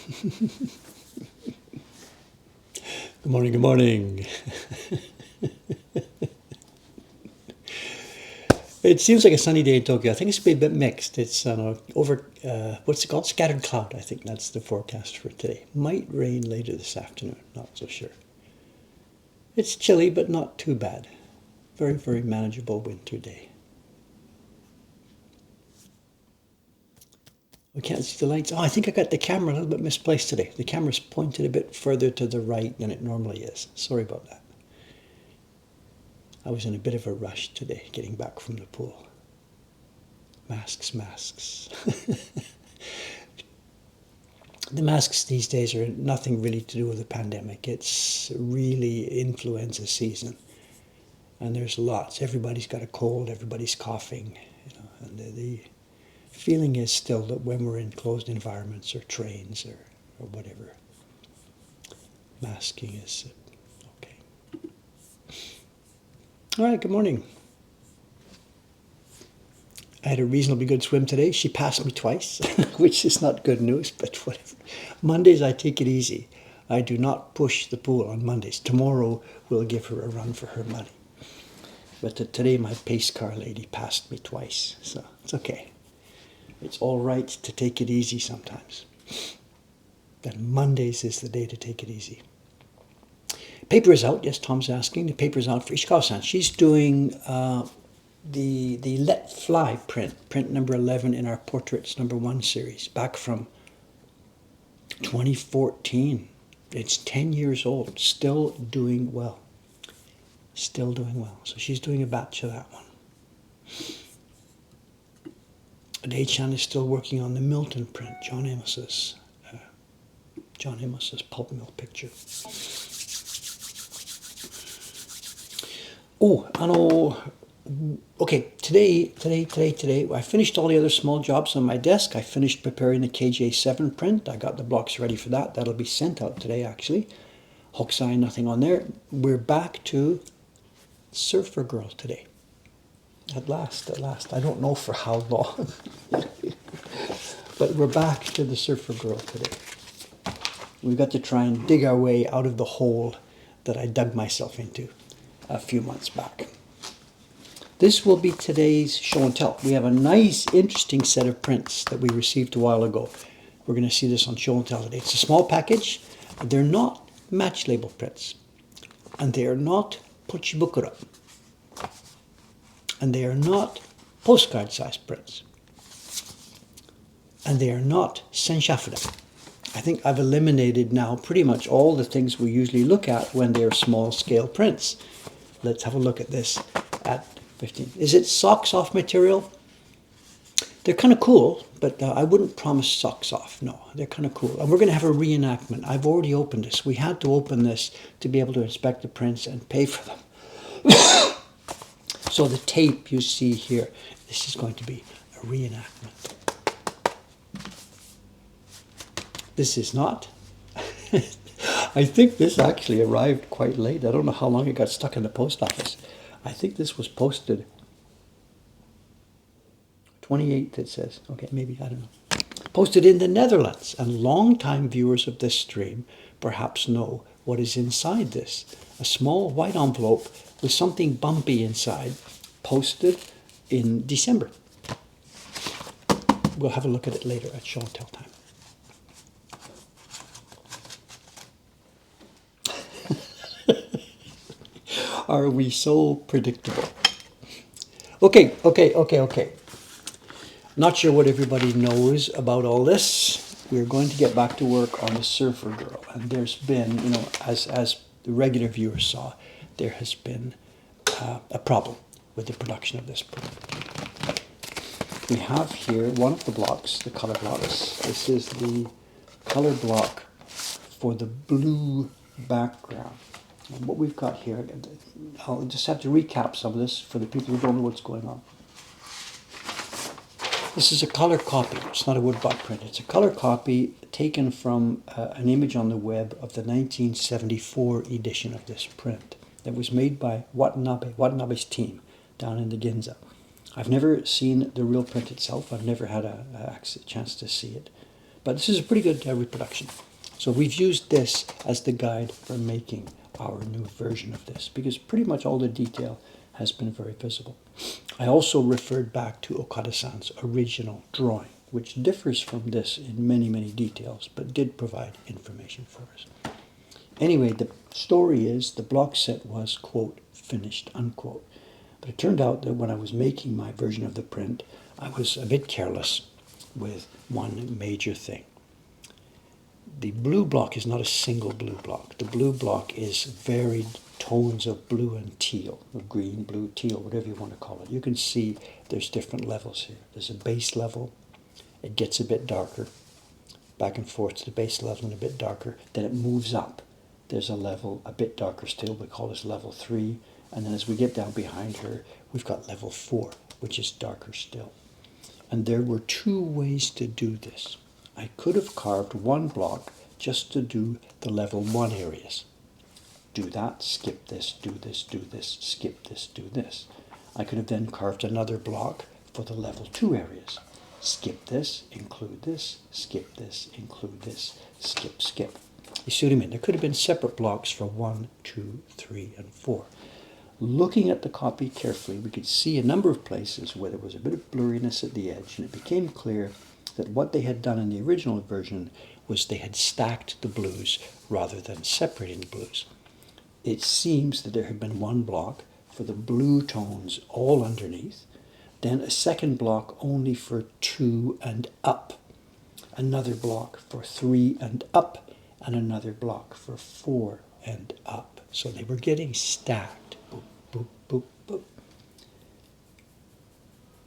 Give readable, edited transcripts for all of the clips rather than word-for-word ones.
Good morning, good morning. It seems like a sunny day in Tokyo. I think it's going to be a bit mixed. It's what's it called? Scattered cloud. I think that's the forecast for today. Might rain later this afternoon, not so sure. It's chilly, but not too bad. Very, very manageable winter day. We can't see the lights. Oh, I think I got the camera a little bit misplaced today. The camera's pointed a bit further to the right than it normally is. Sorry about that. I was in a bit of a rush today, getting back from the pool. Masks, masks. The masks these days are nothing really to do with the pandemic. It's really influenza season. And there's lots. Everybody's got a cold, everybody's coughing. And the feeling is still that when we're in closed environments or trains or whatever, masking is okay. All right, good morning. I had a reasonably good swim today. She passed me twice, which is not good news, but whatever. Mondays, I take it easy. I do not push the pool on Mondays. Tomorrow, we'll give her a run for her money. But today, my pace car lady passed me twice, so it's okay. It's all right to take it easy sometimes. But Mondays is the day to take it easy. Paper is out. Yes, Tom's asking. The paper is out for Ishikawa-san. She's doing the Let Fly print number 11 in our Portraits number 1 series, back from 2014. It's 10 years old, still doing well. Still doing well. So she's doing a batch of that one. Dei-chan is still working on the Milton print, John Amos's pulp mill picture. Okay, today, I finished all the other small jobs on my desk. I finished preparing the KJ7 print. I got the blocks ready for that. That'll be sent out today, actually. Hokusai, nothing on there. We're back to Surfer Girl today. At last. I don't know for how long. But we're back to the Surfer Girl today. We've got to try and dig our way out of the hole that I dug myself into a few months back. This will be today's show and tell. We have a nice, interesting set of prints that we received a while ago. We're going to see this on show and tell today. It's a small package. They're not match label prints. And they are not pochibukura. And they are not postcard size prints. And they are not senshafuden. I think I've eliminated now pretty much all the things we usually look at when they're small scale prints. Let's have a look at this at 15. Is it socks off material? They're kind of cool, but I wouldn't promise socks off. No, they're kind of cool. And we're going to have a reenactment. I've already opened this. We had to open this to be able to inspect the prints and pay for them. So the tape you see here, this is going to be a reenactment. This is not. I think this actually arrived quite late. I don't know how long it got stuck in the post office. I think this was posted 28th, it says. Okay, maybe, I don't know. Posted in the Netherlands. And long-time viewers of this stream perhaps know what is inside this. A small white envelope with something bumpy inside, posted in December. We'll have a look at it later at show and tell time. Are we so predictable? Okay. Not sure what everybody knows about all this. We're going to get back to work on the Surfer Girl. And there's been, as the regular viewers saw, there has been a problem with the production of this print. We have here one of the blocks, the color blocks. This is the color block for the blue background. And what we've got here, I'll just have to recap some of this for the people who don't know what's going on. This is a color copy. It's not a woodblock print. It's a color copy taken from an image on the web of the 1974 edition of this print that was made by Watanabe's team down in the Ginza. I've never seen the real print itself. I've never had a chance to see it. But this is a pretty good reproduction. So we've used this as the guide for making our new version of this, because pretty much all the detail has been very visible. I also referred back to Okada-san's original drawing, which differs from this in many, many details, but did provide information for us. Anyway, the story is the block set was, quote, finished, unquote. But it turned out that when I was making my version of the print, I was a bit careless with one major thing. The blue block is not a single blue block. The blue block is varied tones of blue and teal, or green, blue, teal, whatever you want to call it. You can see there's different levels here. There's a base level. It gets a bit darker, back and forth to the base level and a bit darker. Then it moves up. There's a level a bit darker still. We call this level 3. And then as we get down behind her, we've got level 4, which is darker still. And there were two ways to do this. I could have carved one block just to do the level 1 areas. Do that, skip this, do this, do this, skip this, do this. I could have then carved another block for the level 2 areas. Skip this, include this, skip this, include this, skip, skip. You see what I mean? There could have been separate blocks for 1, 2, 3, and 4. Looking at the copy carefully, we could see a number of places where there was a bit of blurriness at the edge, and it became clear that what they had done in the original version was they had stacked the blues rather than separating the blues. It seems that there had been one block for the blue tones all underneath, then a second block only for 2 and up, another block for 3 and up, and another block for 4 and up. So they were getting stacked. Boop, boop, boop, boop.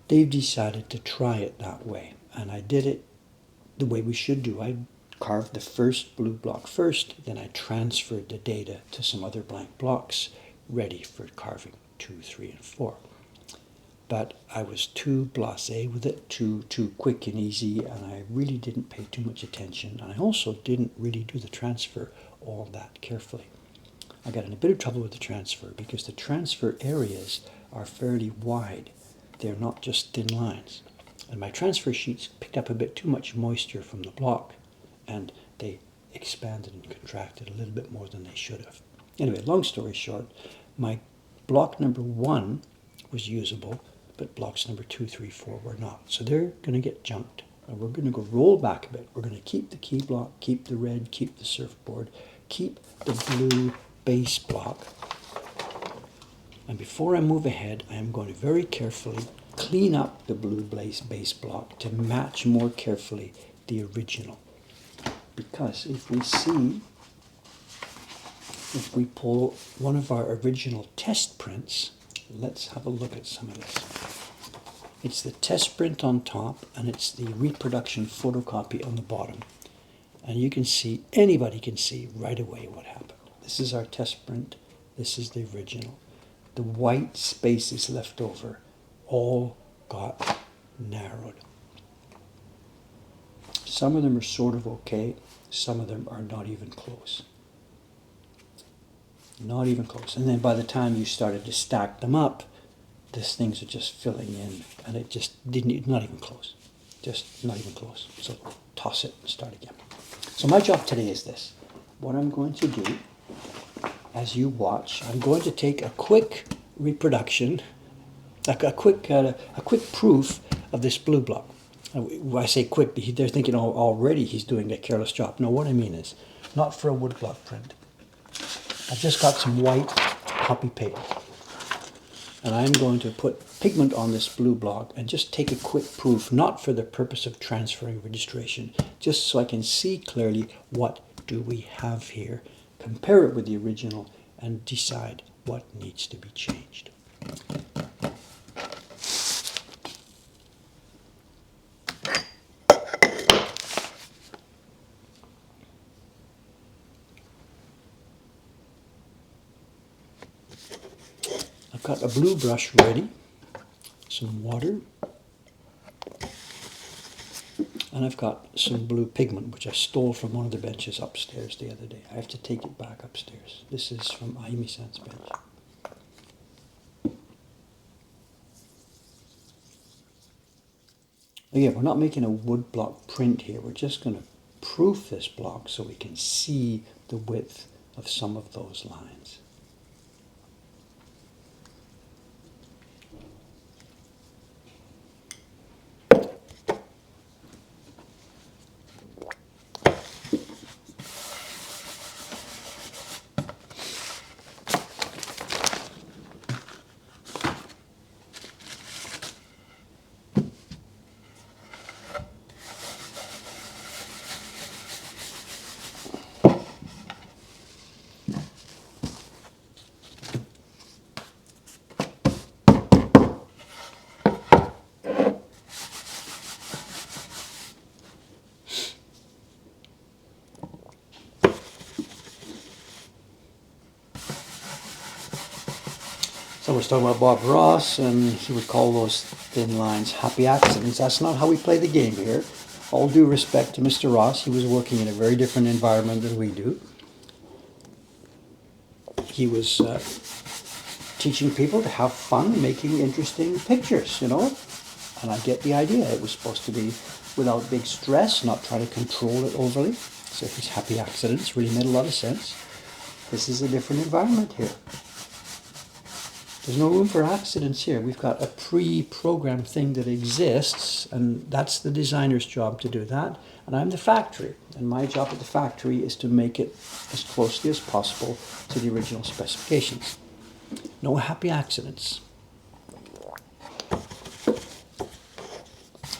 They've decided to try it that way, and I did it the way we should do. I carved the first blue block first, then I transferred the data to some other blank blocks ready for carving 2, 3, and 4. But I was too blasé with it, too quick and easy, and I really didn't pay too much attention. And I also didn't really do the transfer all that carefully. I got in a bit of trouble with the transfer because the transfer areas are fairly wide. They're not just thin lines. And my transfer sheets picked up a bit too much moisture from the block, and they expanded and contracted a little bit more than they should have. Anyway, long story short, my block number 1 was usable, but blocks number 2, 3, 4 were not. So they're going to get junked. And we're going to go roll back a bit. We're going to keep the key block, keep the red, keep the surfboard, keep the blue base block. And before I move ahead, I am going to very carefully clean up the blue base block to match more carefully the original. Because if we pull one of our original test prints, let's have a look at some of this. It's the test print on top, and it's the reproduction photocopy on the bottom. And you can see, anybody can see right away what happened. This is our test print. This is the original. The white spaces left over all got narrowed. Some of them are sort of okay. Some of them are not even close. Not even close. And then by the time you started to stack them up, these things are just filling in, and it just not even close. Just not even close. So toss it and start again. So my job today is this. What I'm going to do, as you watch, I'm going to take a quick reproduction, a quick proof of this blue block. When I say quick, they're thinking, oh, already he's doing a careless job. No, what I mean is, not for a woodblock print. I've just got some white copy paper, and I'm going to put pigment on this blue block and just take a quick proof, not for the purpose of transferring registration, just so I can see clearly what do we have here, compare it with the original, and decide what needs to be changed. I've got a blue brush ready, some water, and I've got some blue pigment, which I stole from one of the benches upstairs the other day. I have to take it back upstairs. This is from Ayumi-san's bench. Again, we're not making a wood block print here. We're just going to proof this block so we can see the width of some of those lines. Someone was talking about Bob Ross, and he would call those thin lines happy accidents. That's not how we play the game here. All due respect to Mr. Ross, he was working in a very different environment than we do. He was teaching people to have fun making interesting pictures, you know? And I get the idea. It was supposed to be without big stress, not try to control it overly. So his happy accidents really made a lot of sense. This is a different environment here. There's no room for accidents here. We've got a pre-programmed thing that exists, and that's the designer's job to do that. And I'm the factory, and my job at the factory is to make it as closely as possible to the original specifications. No happy accidents.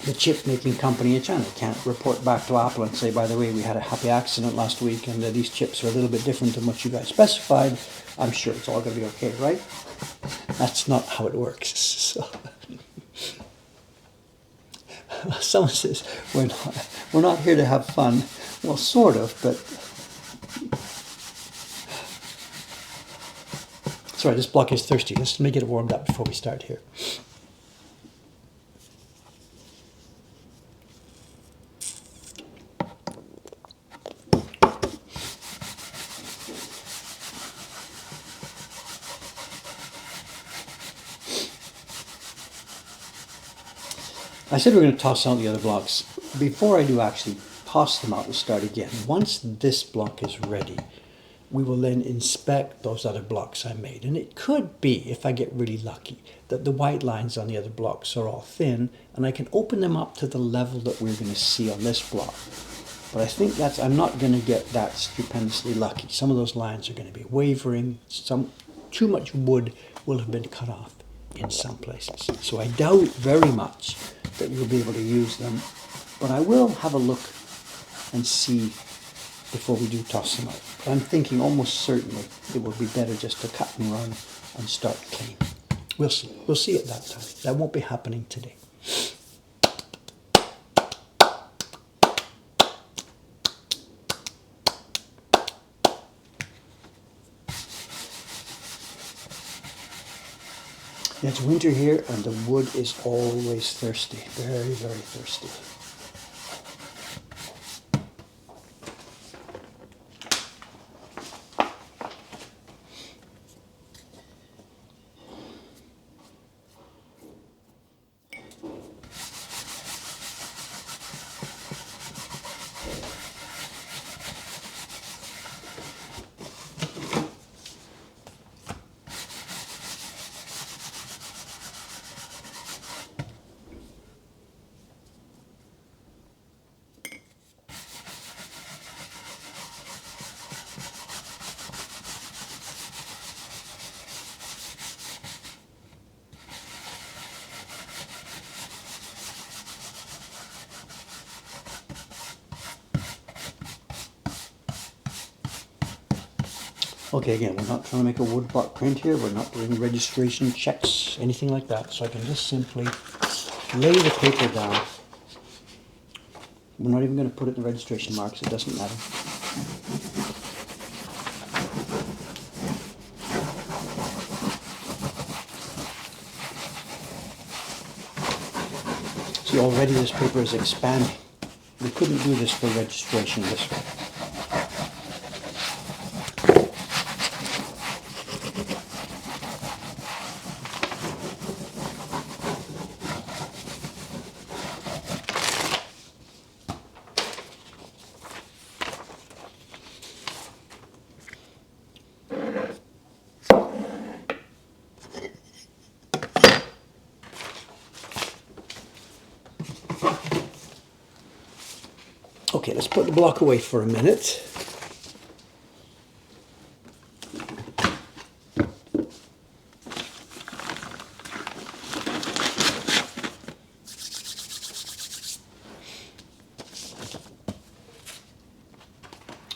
The chip making company in China can't report back to Apple and say, by the way, we had a happy accident last week and these chips are a little bit different than what you guys specified. I'm sure it's all going to be okay, right? That's not how it works. So, someone says, we're not here to have fun. Well, sort of, but... Sorry, this block is thirsty. Let's make it warmed up before we start here. I said we're going to toss out the other blocks. Before I do actually toss them out and start again, once this block is ready, we will then inspect those other blocks I made. And it could be, if I get really lucky, that the white lines on the other blocks are all thin, and I can open them up to the level that we're going to see on this block. But I think I'm not going to get that stupendously lucky. Some of those lines are going to be wavering. Too much wood will have been cut off in some places. So I doubt very much that you'll be able to use them, but I will have a look and see before we do toss them out. But I'm thinking almost certainly it will be better just to cut and run and start clean. We'll see. We'll see at that time. That won't be happening today. It's winter here and the wood is always thirsty, very, very thirsty. Okay, again, we're not trying to make a wood block print here. We're not doing registration checks, anything like that. So I can just simply lay the paper down. We're not even going to put it in the registration marks. It doesn't matter. See, already this paper is expanding. We couldn't do this for registration this way. Okay, let's put the block away for a minute.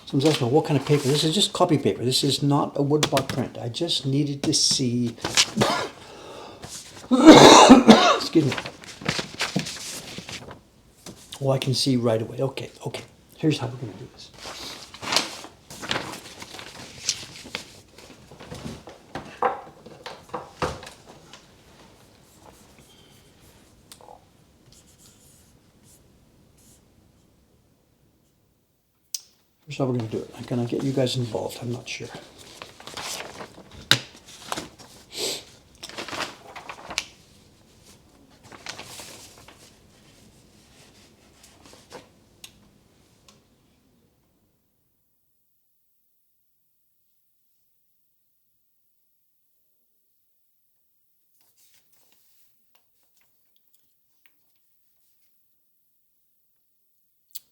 Someone's asking, what kind of paper? This is just copy paper. This is not a woodblock print. I just needed to see. Excuse me. Oh, I can see right away. Okay, okay. Here's how we're going to do this. Here's how we're going to do it. I'm going to get you guys involved. I'm not sure.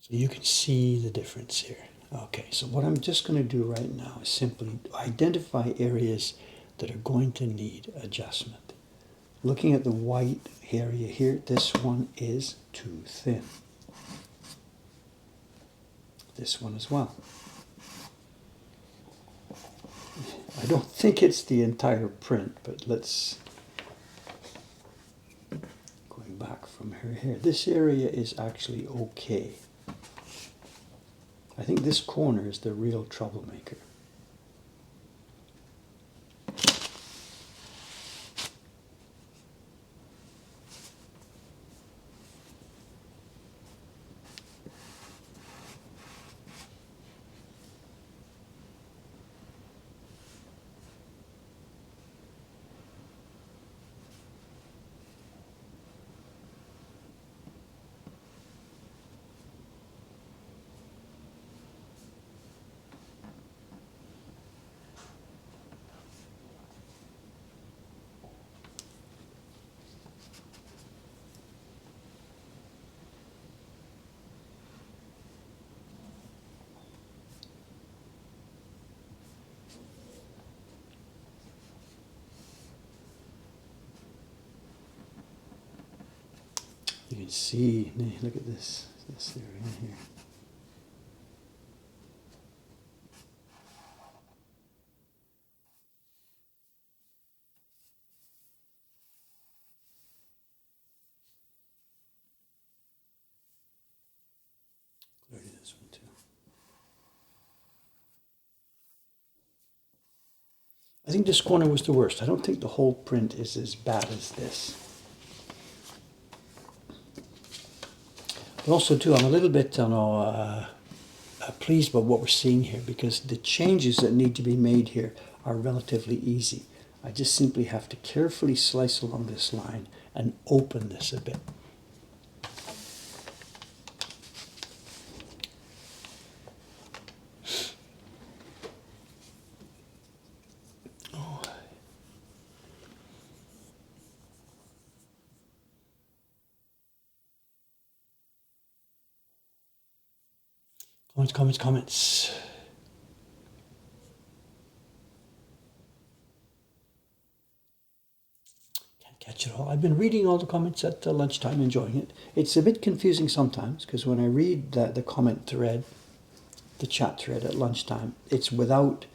So you can see the difference here. Okay, so what I'm just going to do right now is simply identify areas that are going to need adjustment. Looking at the white area here, this one is too thin. This one as well. I don't think it's the entire print, but let's, going back from here, this area is actually okay. I think this corner is the real troublemaker. You can see, look at this area here. Look at this one too. I think this corner was the worst. I don't think the whole print is as bad as this. But also too, I'm a little bit pleased by what we're seeing here, because the changes that need to be made here are relatively easy. I just simply have to carefully slice along this line and open this a bit. Comments, comments, comments. Can't catch it all. I've been reading all the comments at lunchtime, enjoying it. It's a bit confusing sometimes, because when I read the comment thread, the chat thread at lunchtime, it's without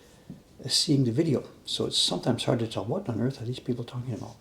seeing the video. So it's sometimes hard to tell what on earth are these people talking about.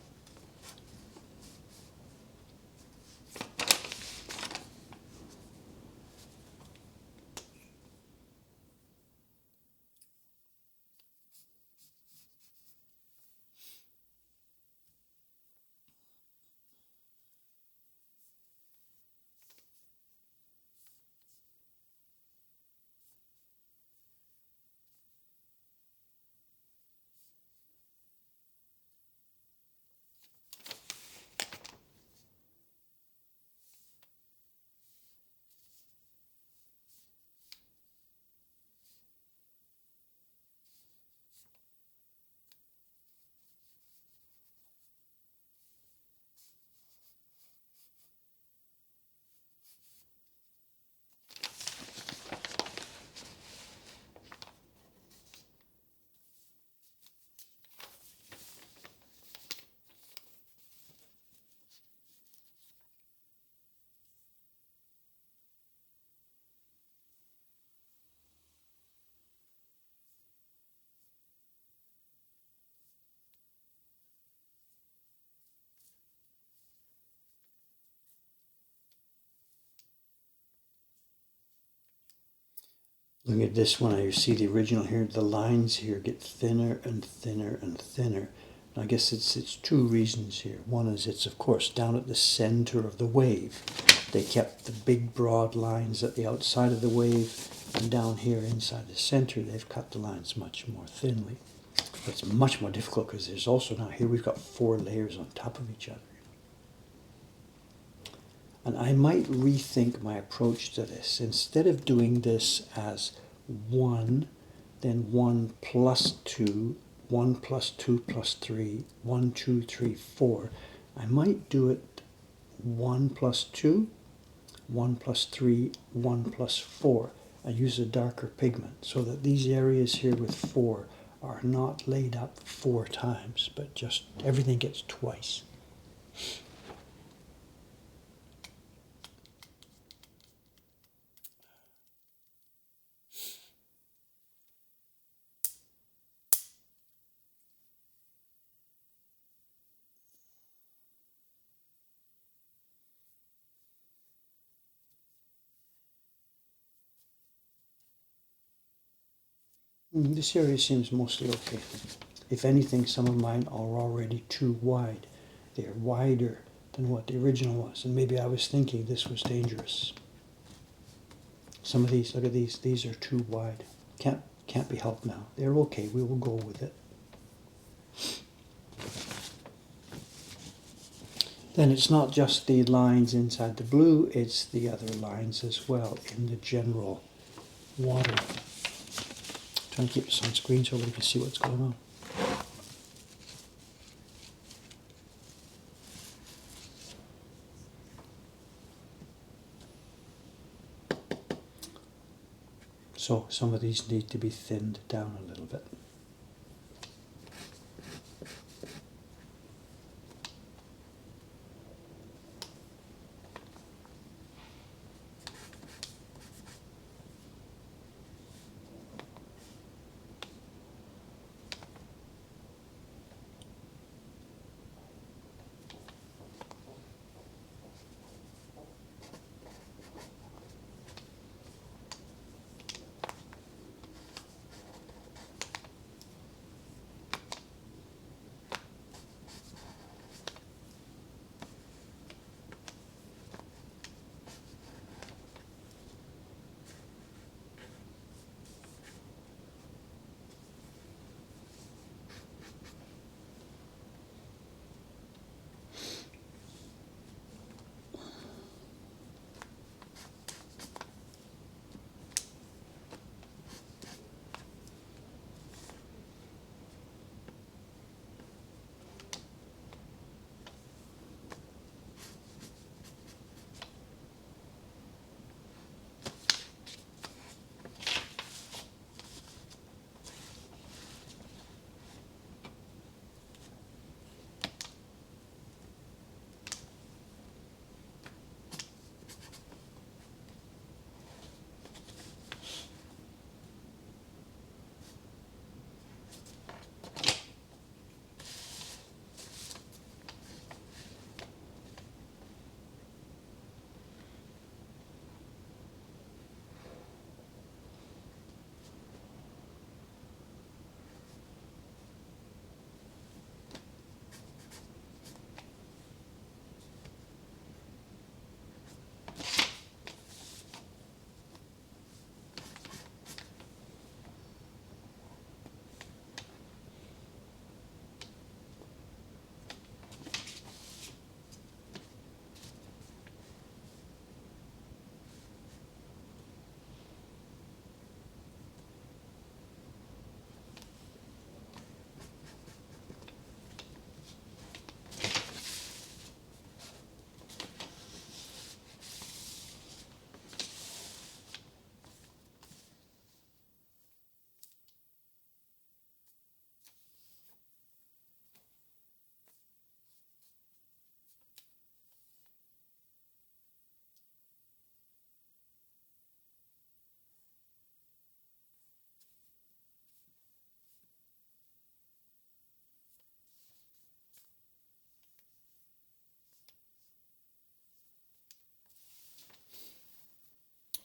Looking at this one, you see the original here, the lines here get thinner and thinner and thinner. I guess it's two reasons here. One is it's, of course, down at the center of the wave. They kept the big broad lines at the outside of the wave, and down here inside the center they've cut the lines much more thinly. It's much more difficult because there's also, now here we've got 4 layers on top of each other. And I might rethink my approach to this. Instead of doing this as 1, then 1 plus 2, 1 plus 2 plus 3, 1, 2, 3, 4, I might do it 1 plus 2, 1 plus 3, 1 plus 4. I use a darker pigment so that these areas here with 4 are not laid up 4 times, but just everything gets twice. This area seems mostly okay. If anything, some of mine are already too wide. They're wider than what the original was, and maybe I was thinking this was dangerous. Some of these, look at these are too wide. Can't be helped now. They're okay, we will go with it. Then it's not just the lines inside the blue, it's the other lines as well in the general water. Trying to keep this on screen so we can see what's going on. So some of these need to be thinned down a little bit.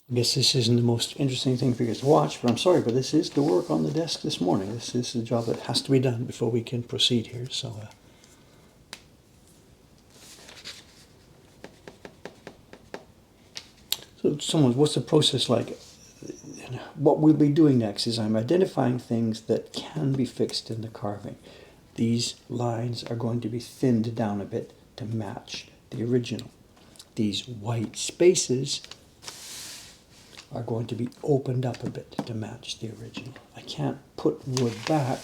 I guess this isn't the most interesting thing for you to watch, but I'm sorry, but this is the work on the desk this morning. This is the job that has to be done before we can proceed here. So someone, what's the process like? What we'll be doing next is I'm identifying things that can be fixed in the carving. These lines are going to be thinned down a bit to match the original. These white spaces are going to be opened up a bit to match the original. I can't put wood back,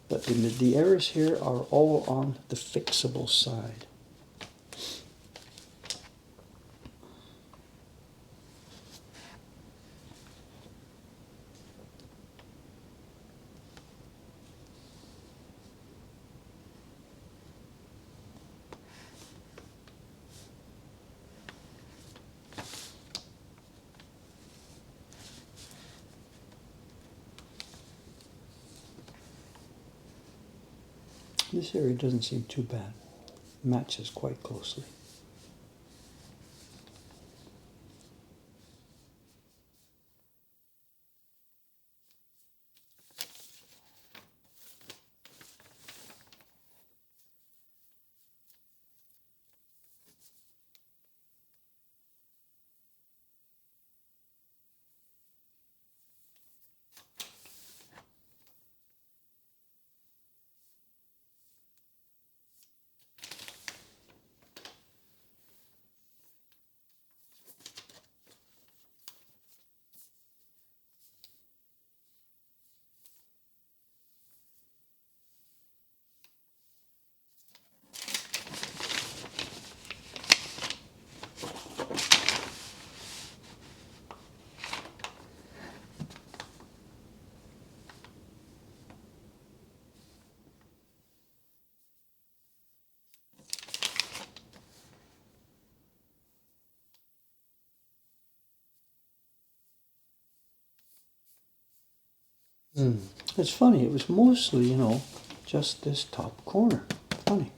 but the errors here are all on the fixable side. This area doesn't seem too bad. Matches quite closely. It's funny, it was mostly, just this top corner. Funny.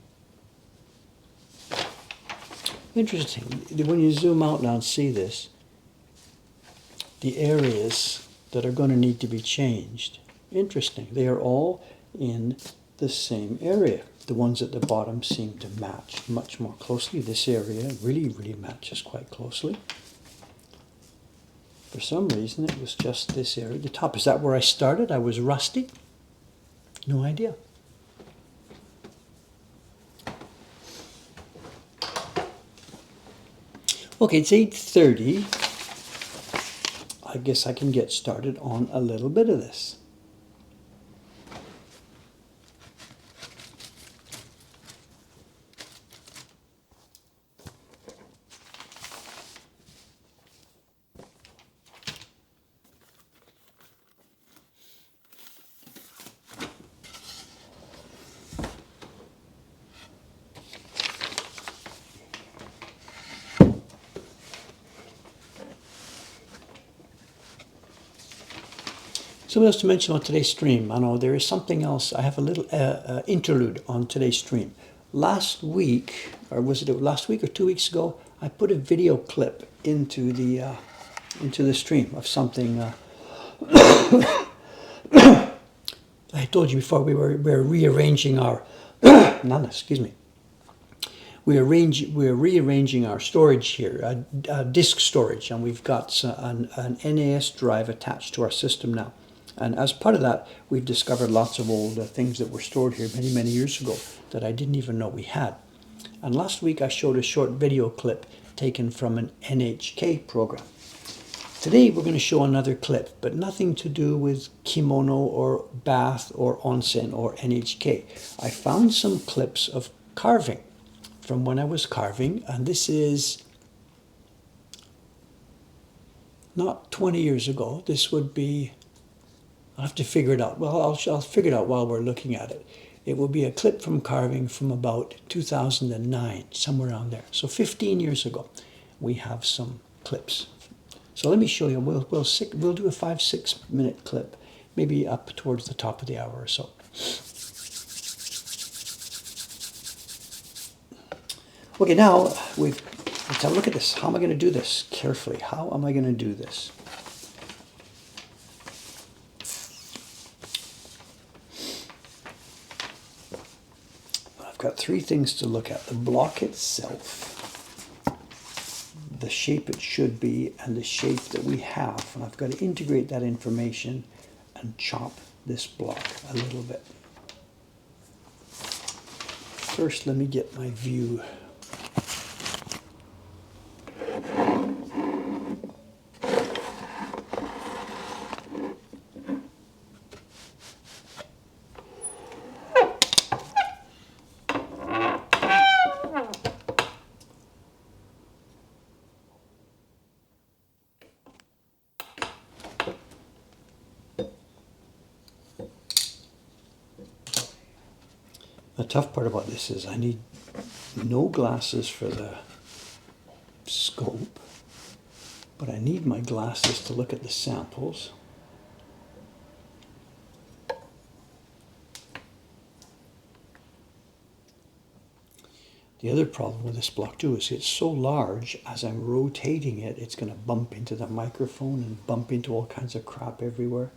Interesting. When you zoom out now and see this, the areas that are going to need to be changed, interesting. They are all in the same area. The ones at the bottom seem to match much more closely. This area really, really matches quite closely. For some reason, it was just this area. The top, is that where I started? I was rusty? No idea. Okay, it's 8:30. I guess I can get started on a little bit of this. Something else to mention on today's stream. I know there is something else. I have a little interlude on today's stream. Last week, or was it last week or 2 weeks ago, I put a video clip into the stream of something. I told you before we were rearranging our excuse me. We're rearranging our storage here, disk storage, and we've got an NAS drive attached to our system now. And as part of that, we've discovered lots of old things that were stored here many, many years ago that I didn't even know we had. And last week I showed a short video clip taken from an NHK program. Today we're going to show another clip, but nothing to do with kimono or bath or onsen or NHK. I found some clips of carving from when I was carving, and this is not 20 years ago. This would be, I'll have to figure it out. Well, I'll figure it out while we're looking at it. It will be a clip from carving from about 2009, somewhere around there. So 15 years ago, we have some clips. So let me show you. We'll do a 5-6 minute clip, maybe up towards the top of the hour or so. Okay, now we've let's have a look at this. How am I going to do this carefully? How am I going to do this? I've got three things to look at. The block itself, the shape it should be, and the shape that we have. And I've got to integrate that information and chop this block a little bit. First, let me get my view. The tough part about this is I need no glasses for the scope, but I need my glasses to look at the samples. The other problem with this block too is it's so large, as I'm rotating it, it's going to bump into the microphone and bump into all kinds of crap everywhere.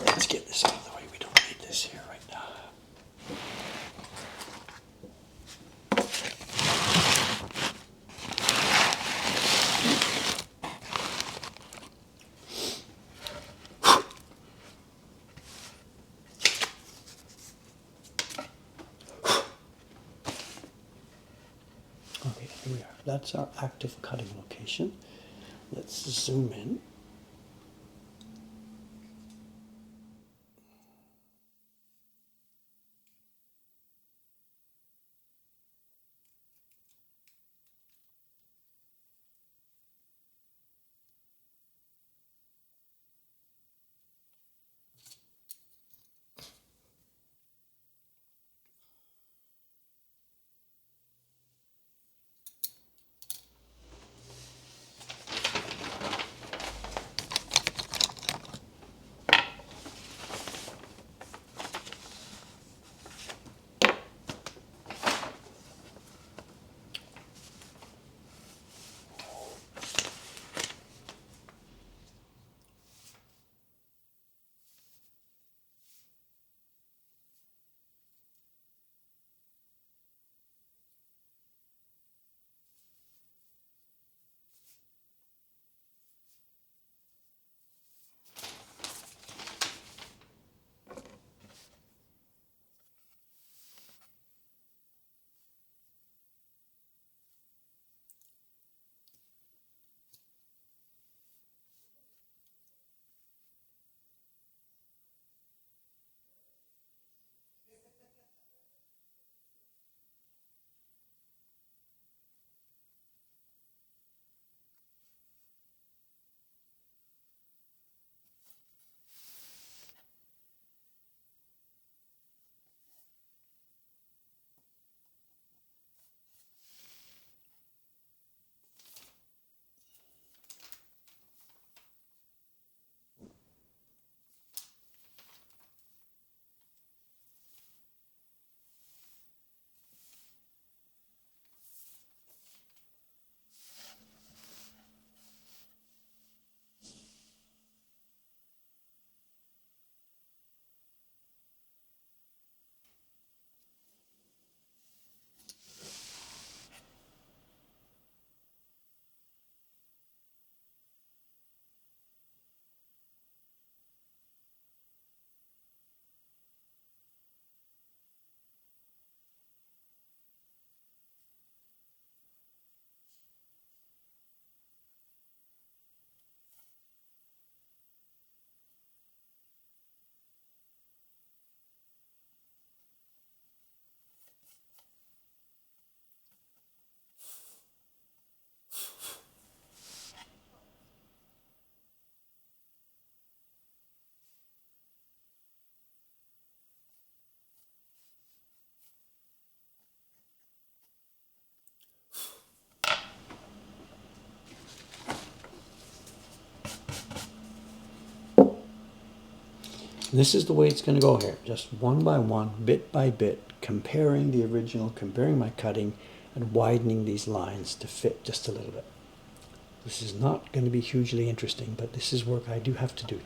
Let's get this out of the way. We don't need this here right now. Okay, here we are. That's our active cutting location. Let's zoom in. This is the way it's going to go here, just one by one, bit by bit, comparing the original, comparing my cutting, and widening these lines to fit just a little bit. This is not going to be hugely interesting, but this is work I do have to do.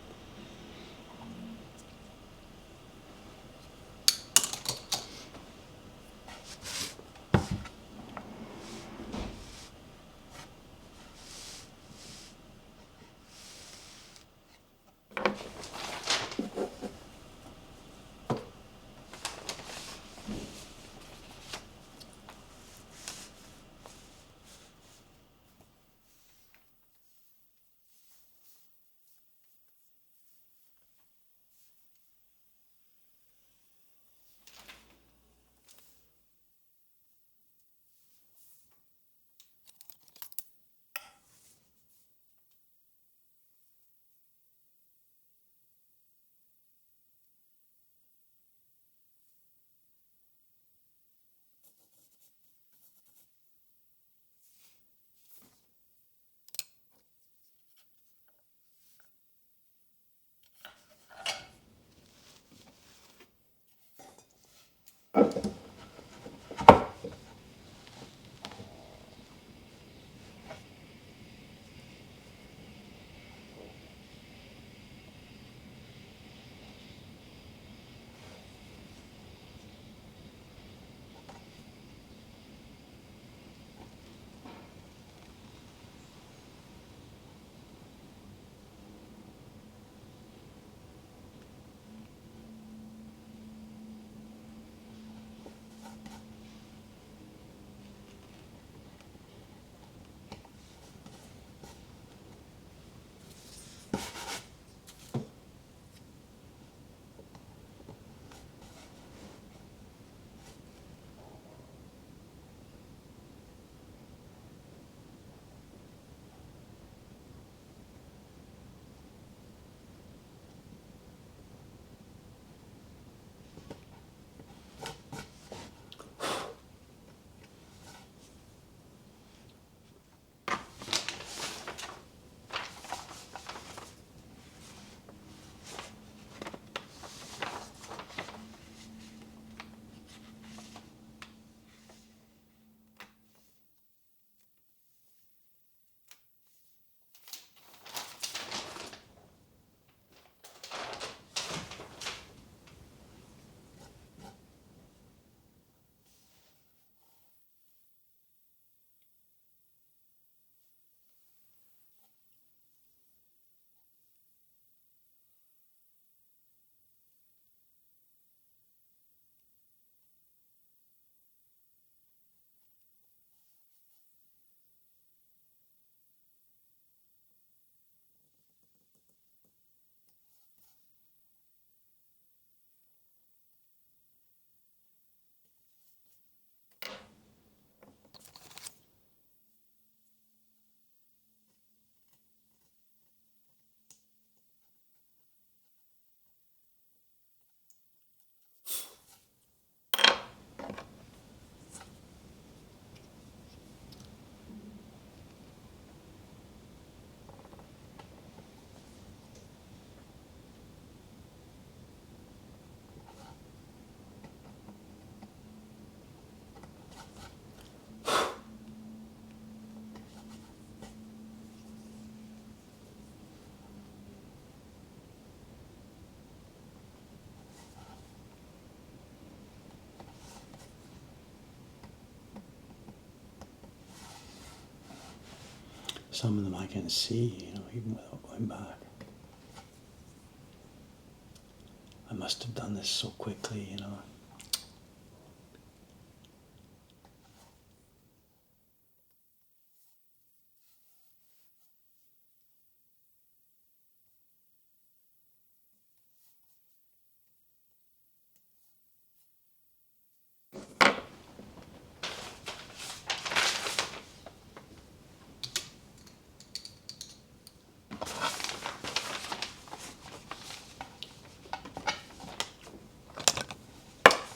Some of them I can see, even without going back. I must have done this so quickly.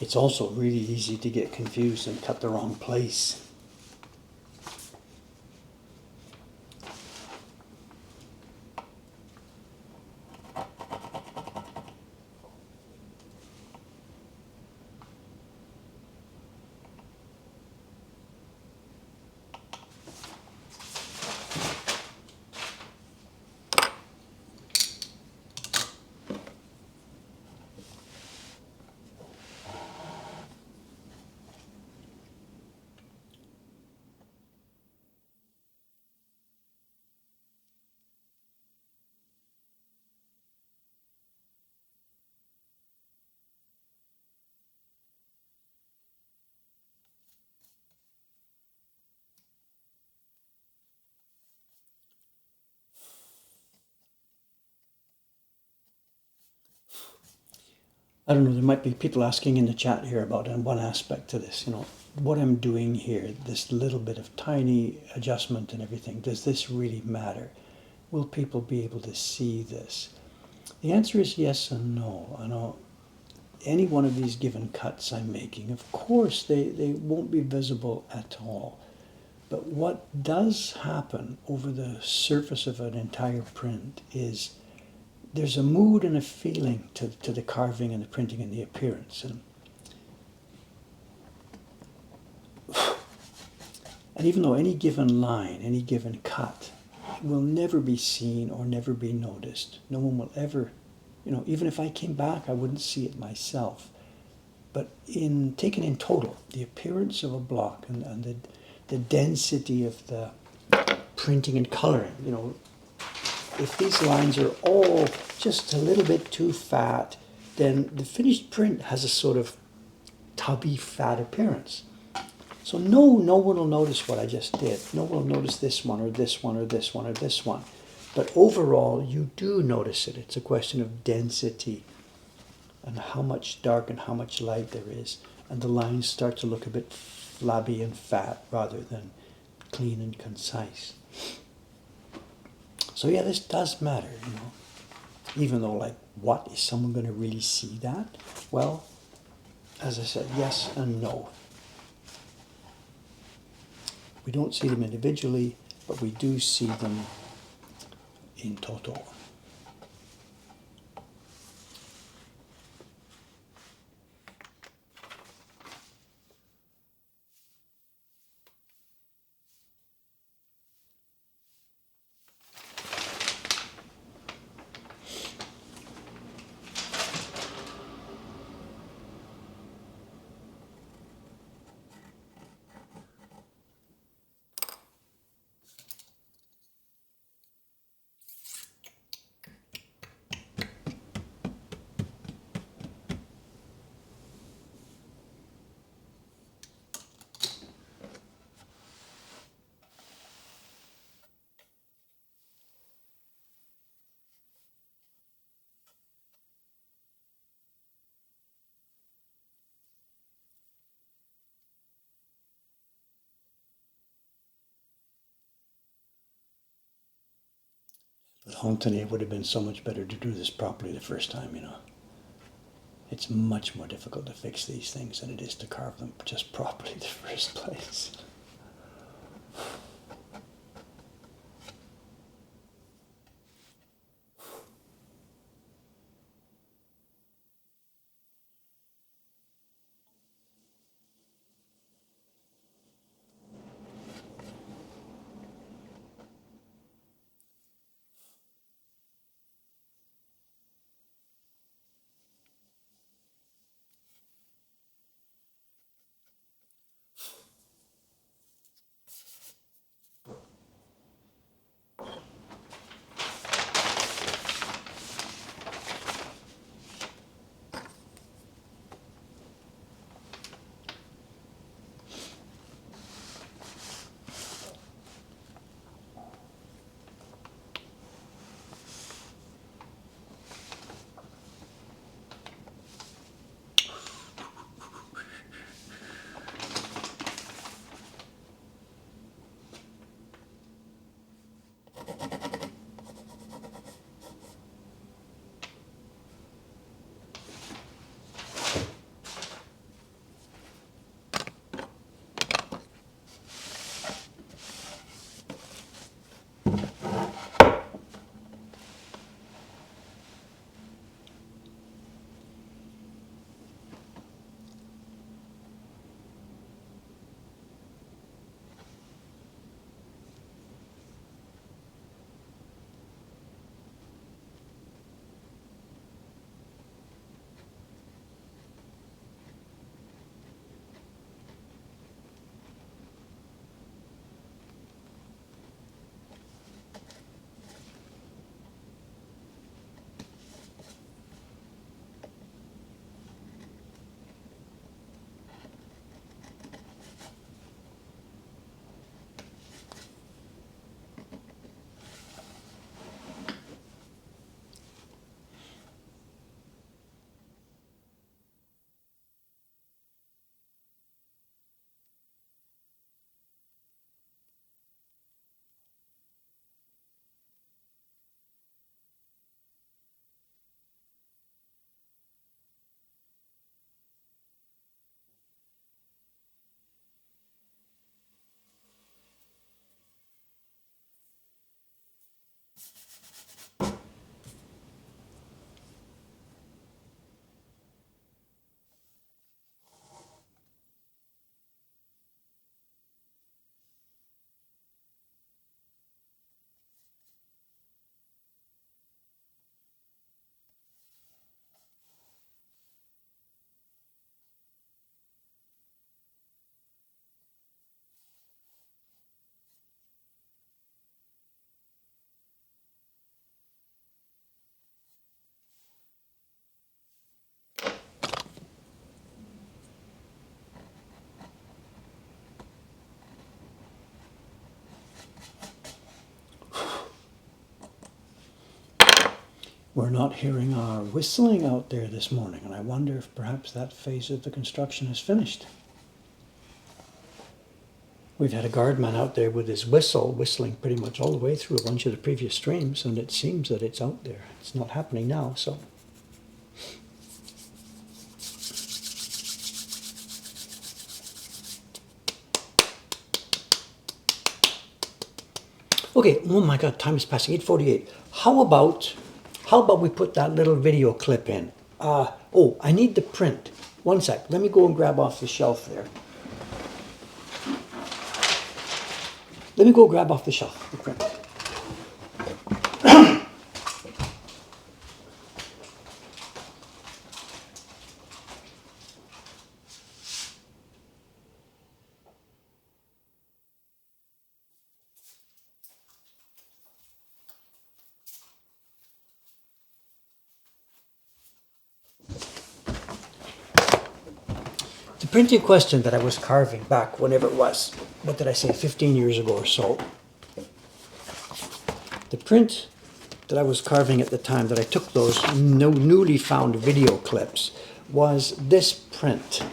It's also really easy to get confused and cut the wrong place. I don't know, there might be people asking in the chat here about one aspect to this, what I'm doing here, this little bit of tiny adjustment and everything, does this really matter? Will people be able to see this? The answer is yes and no. I know any one of these given cuts I'm making, of course, they won't be visible at all. But what does happen over the surface of an entire print is there's a mood and a feeling to the carving and the printing and the appearance. And even though any given line, any given cut will never be seen or never be noticed, no one will ever, even if I came back, I wouldn't see it myself. But taken in total, the appearance of a block and the density of the printing and coloring, if these lines are all just a little bit too fat, then the finished print has a sort of tubby, fat appearance. So no one will notice what I just did. No one will notice this one or this one or this one or this one. But overall, you do notice it. It's a question of density and how much dark and how much light there is. And the lines start to look a bit flabby and fat rather than clean and concise. So yeah, this does matter, Even though, like, what, is someone going to really see that? Well, as I said, yes and no. We don't see them individually, but we do see them in total. But home today, it would have been so much better to do this properly the first time, It's much more difficult to fix these things than it is to carve them just properly in the first place. We're not hearing our whistling out there this morning, and I wonder if perhaps that phase of the construction is finished. We've had a guardman out there with his whistle, whistling pretty much all the way through a bunch of the previous streams, and it seems that it's out there. It's not happening now, so. Okay, oh my God, time is passing, 8:48. How about we put that little video clip in? Oh, I need the print. One sec, let me go and grab off the shelf there. Let me go grab off the shelf the print. The printing question that I was carving back whenever it was, what did I say, 15 years ago or so. The print that I was carving at the time that I took those newly found video clips was this print.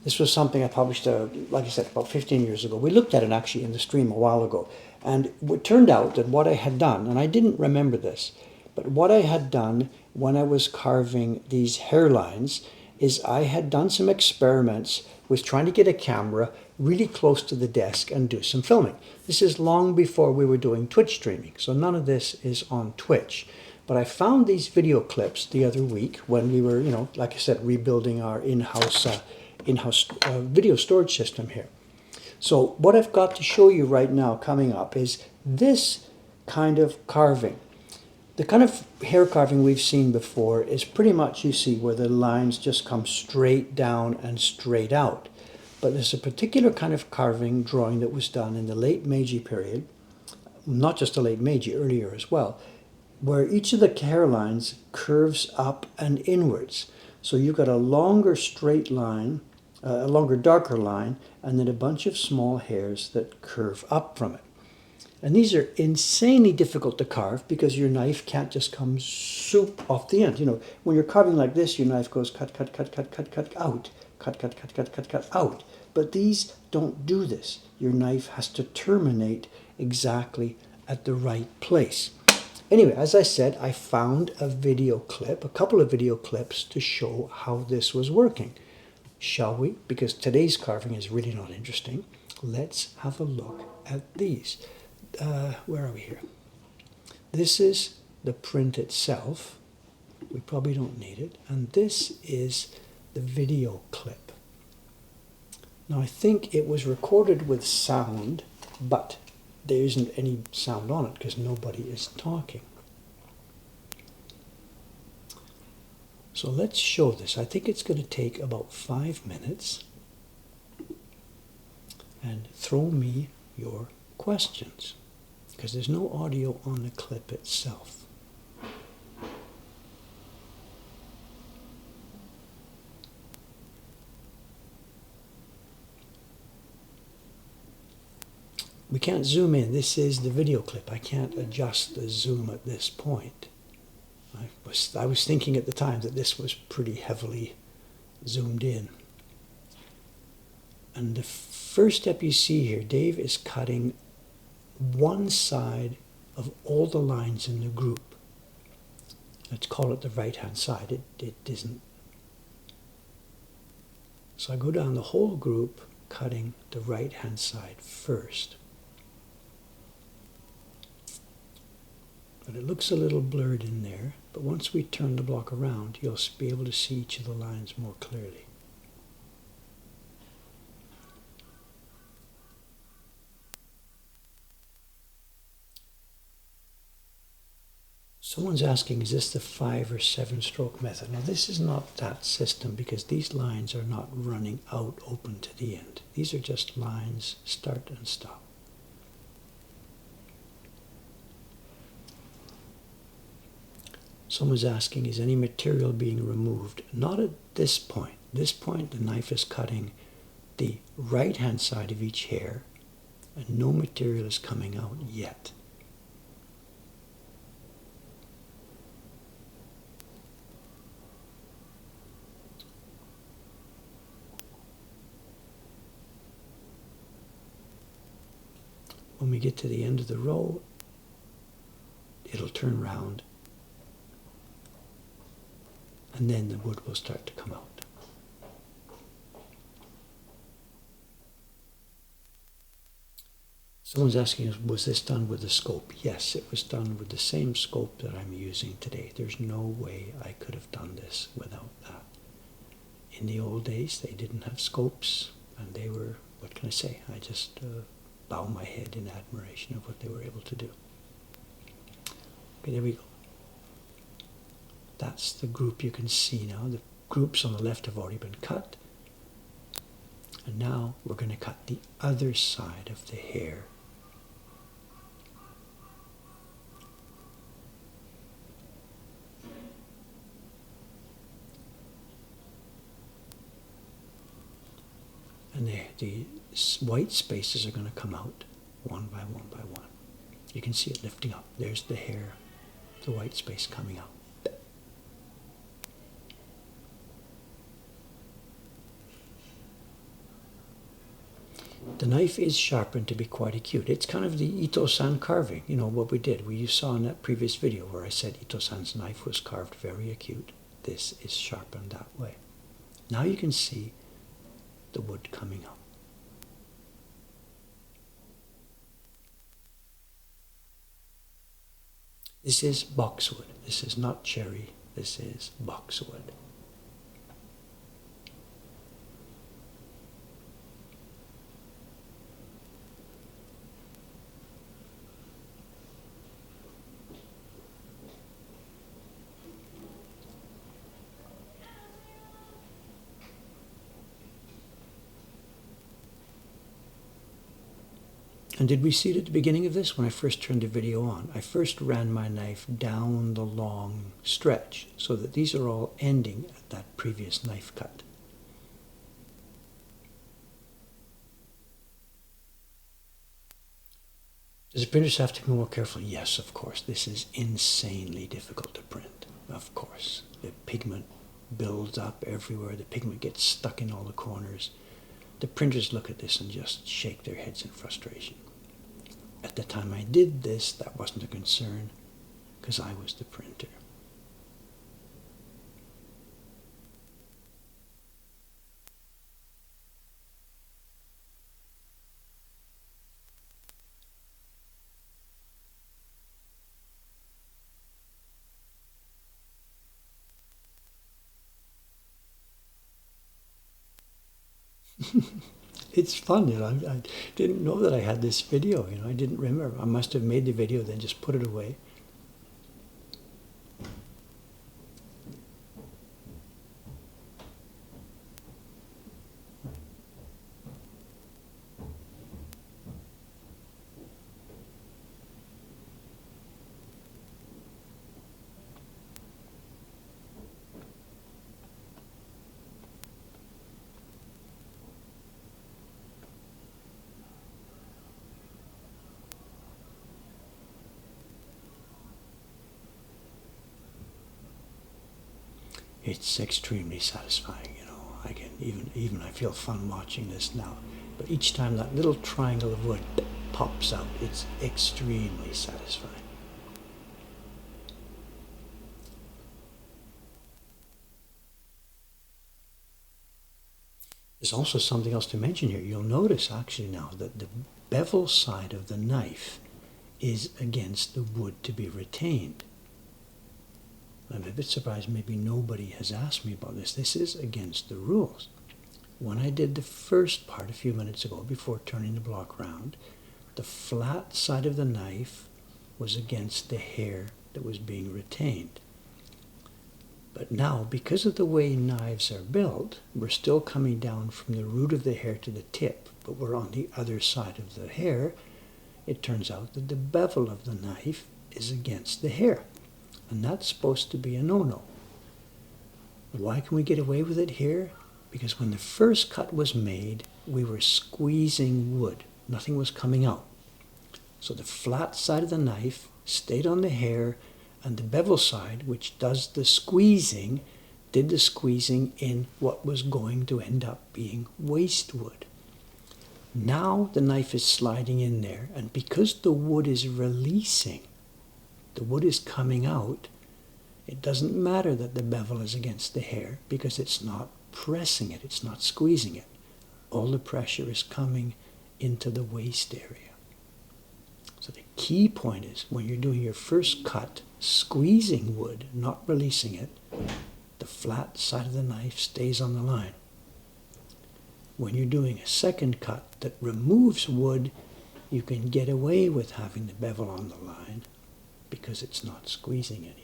This was something I published, like I said, about 15 years ago. We looked at it actually in the stream a while ago. And it turned out that what I had done, and I didn't remember this, but what I had done when I was carving these hairlines is I had done some experiments with trying to get a camera really close to the desk and do some filming. This is long before we were doing Twitch streaming, so none of this is on Twitch. But I found these video clips the other week when we were, like I said, rebuilding our in-house video storage system here. So what I've got to show you right now coming up is this kind of carving. The kind of hair carving we've seen before is pretty much, you see, where the lines just come straight down and straight out. But there's a particular kind of carving drawing that was done in the late Meiji period, not just the late Meiji, earlier as well, where each of the hairlines curves up and inwards. So you've got a longer straight line, a longer darker line, and then a bunch of small hairs that curve up from it. And these are insanely difficult to carve because your knife can't just come swoop off the end. When you're carving like this, your knife goes cut, cut, cut, cut, cut, cut, out, cut, cut, cut, cut, cut, cut, out. But these don't do this. Your knife has to terminate exactly at the right place. Anyway, as I said, I found a couple of video clips to show how this was working. Shall we? Because today's carving is really not interesting. Let's have a look at these. Where are we here? This is the print itself. We probably don't need it. And this is the video clip. Now I think it was recorded with sound, but there isn't any sound on it because nobody is talking. So let's show this. I think it's going to take about 5 minutes. And throw me your questions, because there's no audio on the clip itself. We can't zoom in. This is the video clip. I can't adjust the zoom at this point. I was thinking at the time that this was pretty heavily zoomed in. And the first step you see here, Dave is cutting one side of all the lines in the group. Let's call it the right-hand side. It isn't. So I go down the whole group, cutting the right-hand side first. But it looks a little blurred in there. But once we turn the block around, you'll be able to see each of the lines more clearly. Someone's asking, is this the 5 or 7 stroke method? Now this is not that system because these lines are not running out open to the end. These are just lines, start and stop. Someone's asking, is any material being removed? Not at this point. This point, the knife is cutting the right-hand side of each hair, and no material is coming out yet. when we get to the end of the row, it'll turn round, and then the wood will start to come out. Someone's asking us, was this done with the scope? Yes, it was done with the same scope that I'm using today. There's no way I could have done this without that. In the old days, they didn't have scopes, and they were, what can I say? I just bow my head in admiration of what they were able to do. Okay, there we go. That's the group you can see now. The groups on the left have already been cut. And now we're going to cut the other side of the hair. And the white spaces are going to come out one by one by one. You can see it lifting up. There's the hair, the white space coming out. The knife is sharpened to be quite acute. It's kind of the Ito-san carving, you know, what we did. You saw in that previous video where I said Ito-san's knife was carved very acute. This is sharpened that way. Now you can see the wood coming up. This is boxwood. This is not cherry. This is boxwood. And did we see it at the beginning of this when I first turned the video on? I first ran my knife down the long stretch so that these are all ending at that previous knife cut. Does the printers have to be more careful? Yes, of course. This is insanely difficult to print, of course. The pigment builds up everywhere. The pigment gets stuck in all the corners. The printers look at this and just shake their heads in frustration. At the time I did this, that wasn't a concern because I was the printer. It's fun, you know. I didn't know that I had this video, you know. I didn't remember. I must have made the video, then just put it away. It's extremely satisfying, you know. I can even I feel fun watching this now. But each time that little triangle of wood pops out, it's extremely satisfying. There's also something else to mention here. You'll notice actually now that the bevel side of the knife is against the wood to be retained. I'm a bit surprised maybe nobody has asked me about this. This is against the rules. When I did the first part a few minutes ago before turning the block round, the flat side of the knife was against the hair that was being retained. But now, because of the way knives are built, we're still coming down from the root of the hair to the tip, but we're on the other side of the hair. It turns out that the bevel of the knife is against the hair. And that's supposed to be a no-no. Why can we get away with it here? Because when the first cut was made, we were squeezing wood. Nothing was coming out. So the flat side of the knife stayed on the hair, and the bevel side, which does the squeezing, did the squeezing in what was going to end up being waste wood. Now the knife is sliding in there, and because the wood is releasing, the wood is coming out, it doesn't matter that the bevel is against the hair because it's not pressing it, it's not squeezing it. All the pressure is coming into the waist area. So the key point is when you're doing your first cut, squeezing wood, not releasing it, the flat side of the knife stays on the line. When you're doing a second cut that removes wood, you can get away with having the bevel on the line because it's not squeezing anything.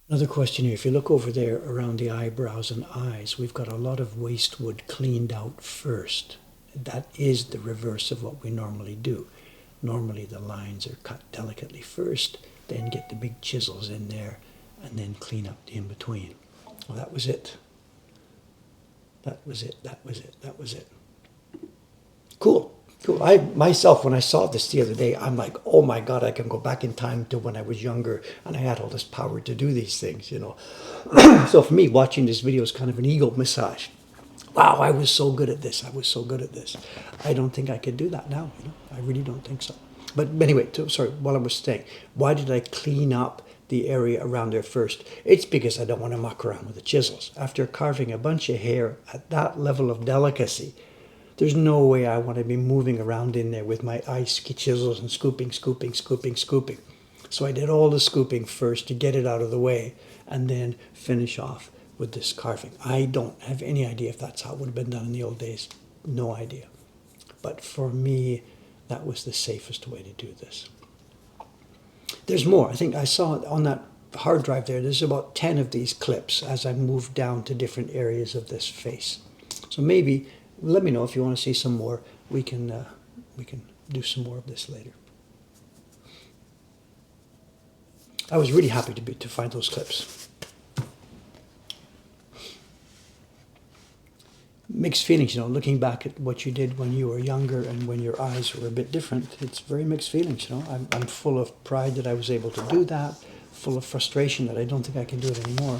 Another question here, if you look over there around the eyebrows and eyes, we've got a lot of waste wood cleaned out first. That is the reverse of what we normally do. Normally the lines are cut delicately first, then get the big chisels in there, and then clean up the in-between. Well, that was it. That was it, that was it, that was it. Cool. Cool. I myself, when I saw this the other day, I'm like, oh my God, I can go back in time to when I was younger and I had all this power to do these things, you know. So for me, watching this video is kind of an ego massage. Wow, I was so good at this. I was so good at this. I don't think I could do that now, you know. I really don't think so. But anyway, sorry, while I was saying, why did I clean up the area around there first? It's because I don't want to muck around with the chisels. After carving a bunch of hair at that level of delicacy, there's no way I want to be moving around in there with my ice chisels and scooping. So I did all the scooping first to get it out of the way and then finish off with this carving. I don't have any idea if that's how it would have been done in the old days. No idea. But for me, that was the safest way to do this. There's more. I think I saw on that hard drive there's about 10 of these clips as I moved down to different areas of this face. So maybe let me know if you want to see some more. We can do some more of this later. I was really happy to find those clips. Mixed feelings, you know, looking back at what you did when you were younger and when your eyes were a bit different. It's very mixed feelings, you know. I'm full of pride that I was able to do that, full of frustration that I don't think I can do it anymore.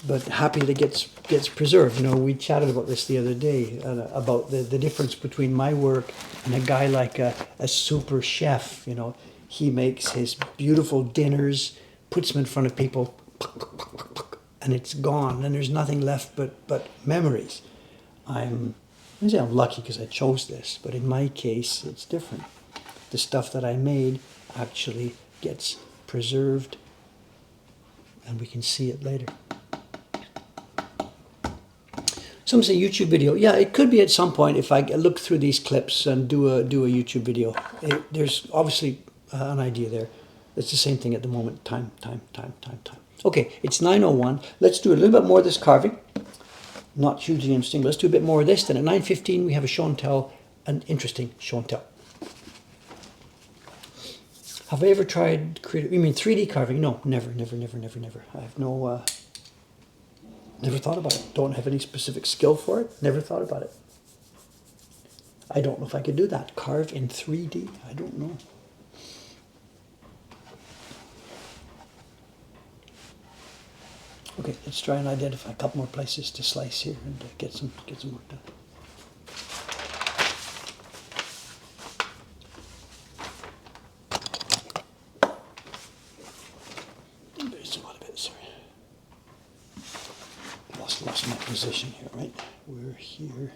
But happy that it gets preserved. You know, we chatted about this the other day, about the difference between my work and a guy like a super chef. You know, he makes his beautiful dinners, puts them in front of people, and it's gone, and there's nothing left but memories. I'm lucky because I chose this, but in my case, it's different. The stuff that I made actually gets preserved, and we can see it later. Some say YouTube video. Yeah, it could be at some point if I look through these clips and do a YouTube video. There's obviously an idea there. It's the same thing at the moment. Time. Okay, it's 9:01. Let's do a little bit more of this carving. Not hugely interesting, but let's do a bit more of this. Then at 9:15 we have a show and tell, an interesting show and tell. Have I ever tried creative? You mean 3D carving? No, never. I have no. Never thought about it. Don't have any specific skill for it. Never thought about it. I don't know if I could do that. Carve in 3D? I don't know. Okay, let's try and identify a couple more places to slice here and get some work done. There's a lot of it, sorry. Lost my position here, right? We're here.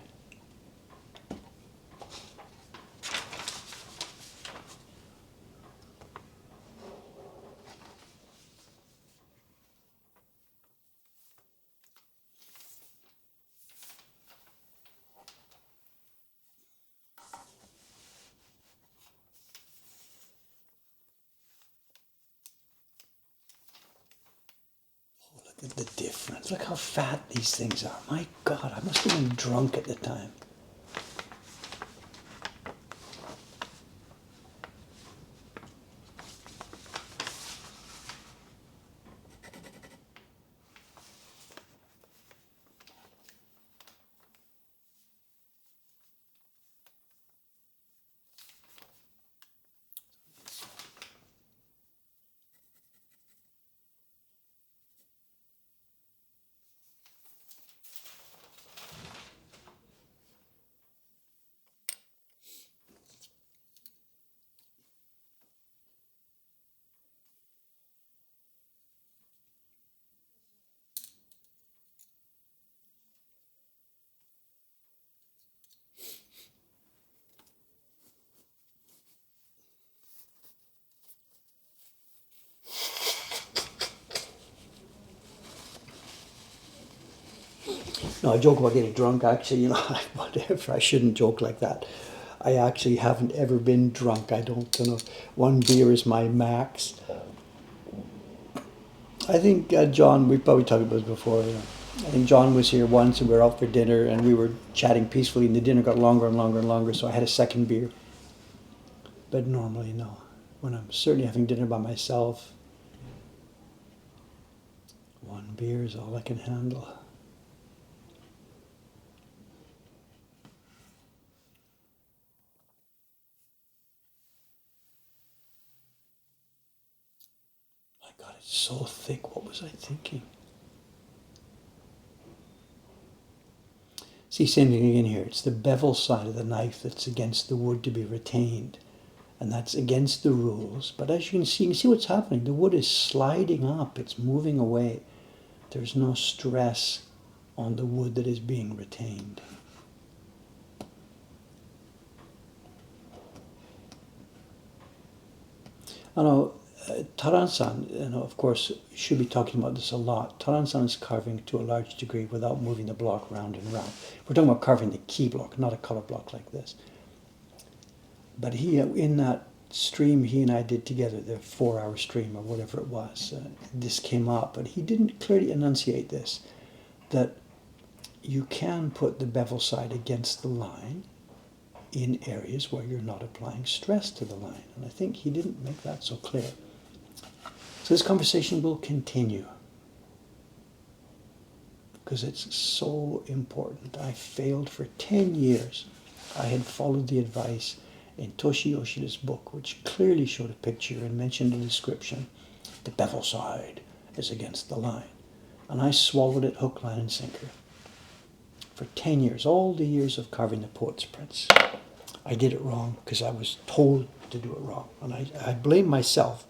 Look at the difference. Look how fat these things are. My God, I must have been drunk at the time. No, I joke about getting drunk. Actually, whatever. I shouldn't joke like that. I actually haven't ever been drunk. I don't know. One beer is my max. I think John. We probably talked about this before. I think John was here once, and we were out for dinner, and we were chatting peacefully, and the dinner got longer and longer and longer. So I had a second beer. But normally, no. When I'm certainly having dinner by myself, one beer is all I can handle. My God, it's so thick. What was I thinking? See, same thing again here. It's the bevel side of the knife that's against the wood to be retained. And that's against the rules. But as you can see what's happening. The wood is sliding up. It's moving away. There's no stress on the wood that is being retained. I know Taran-san, of course, should be talking about this a lot. Taran-san is carving to a large degree without moving the block round and round. We're talking about carving the key block, not a color block like this. But he, in that stream he and I did together, the 4-hour stream or whatever it was, this came up, but he didn't clearly enunciate this, that you can put the bevel side against the line in areas where you're not applying stress to the line. And I think he didn't make that so clear. So this conversation will continue because it's so important. I failed for 10 years. I had followed the advice in Toshi Yoshida's book, which clearly showed a picture and mentioned a description. The bevel side is against the line. And I swallowed it hook, line, and sinker. For 10 years, all the years of carving the Poet's Prince, I did it wrong because I was told to do it wrong. And I blame myself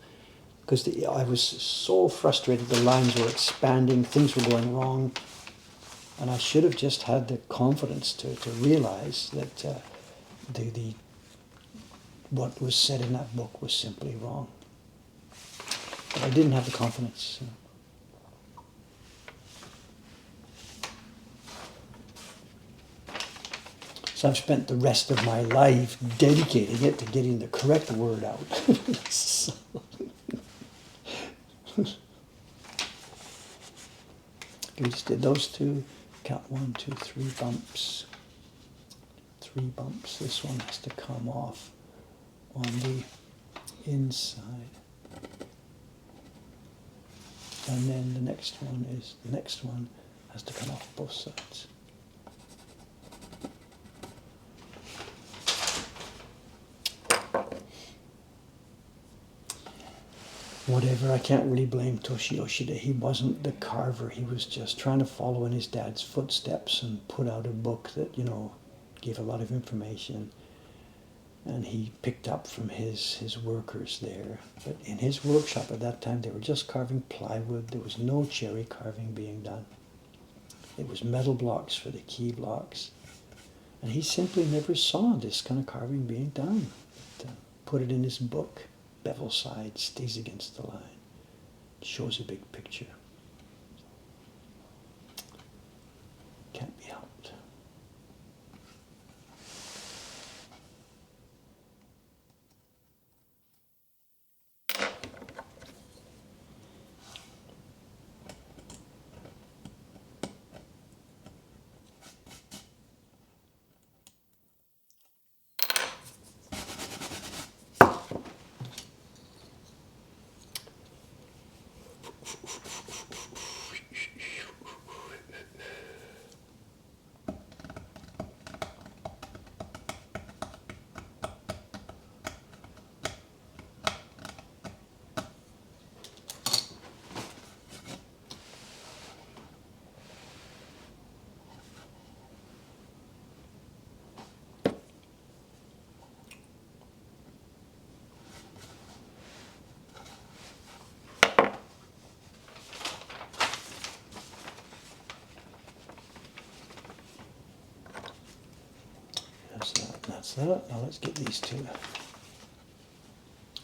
because I was so frustrated. The lines were expanding, things were going wrong. And I should have just had the confidence to realize that what was said in that book was simply wrong. But I didn't have the confidence. So I've spent the rest of my life dedicating it to getting the correct word out. So we just did those two. Count 1, 2, 3 bumps. 3 bumps. This one has to come off on the inside. And then the next one has to come off both sides. Whatever, I can't really blame Toshi Yoshida. He wasn't the carver. He was just trying to follow in his dad's footsteps and put out a book that, gave a lot of information. And he picked up from his workers there. But in his workshop at that time, they were just carving plywood. There was no cherry carving being done. It was metal blocks for the key blocks. And he simply never saw this kind of carving being done. But, put it in his book. Bevel side stays against the line. It shows a big picture. Can't be helped. That's that. Now let's get these two.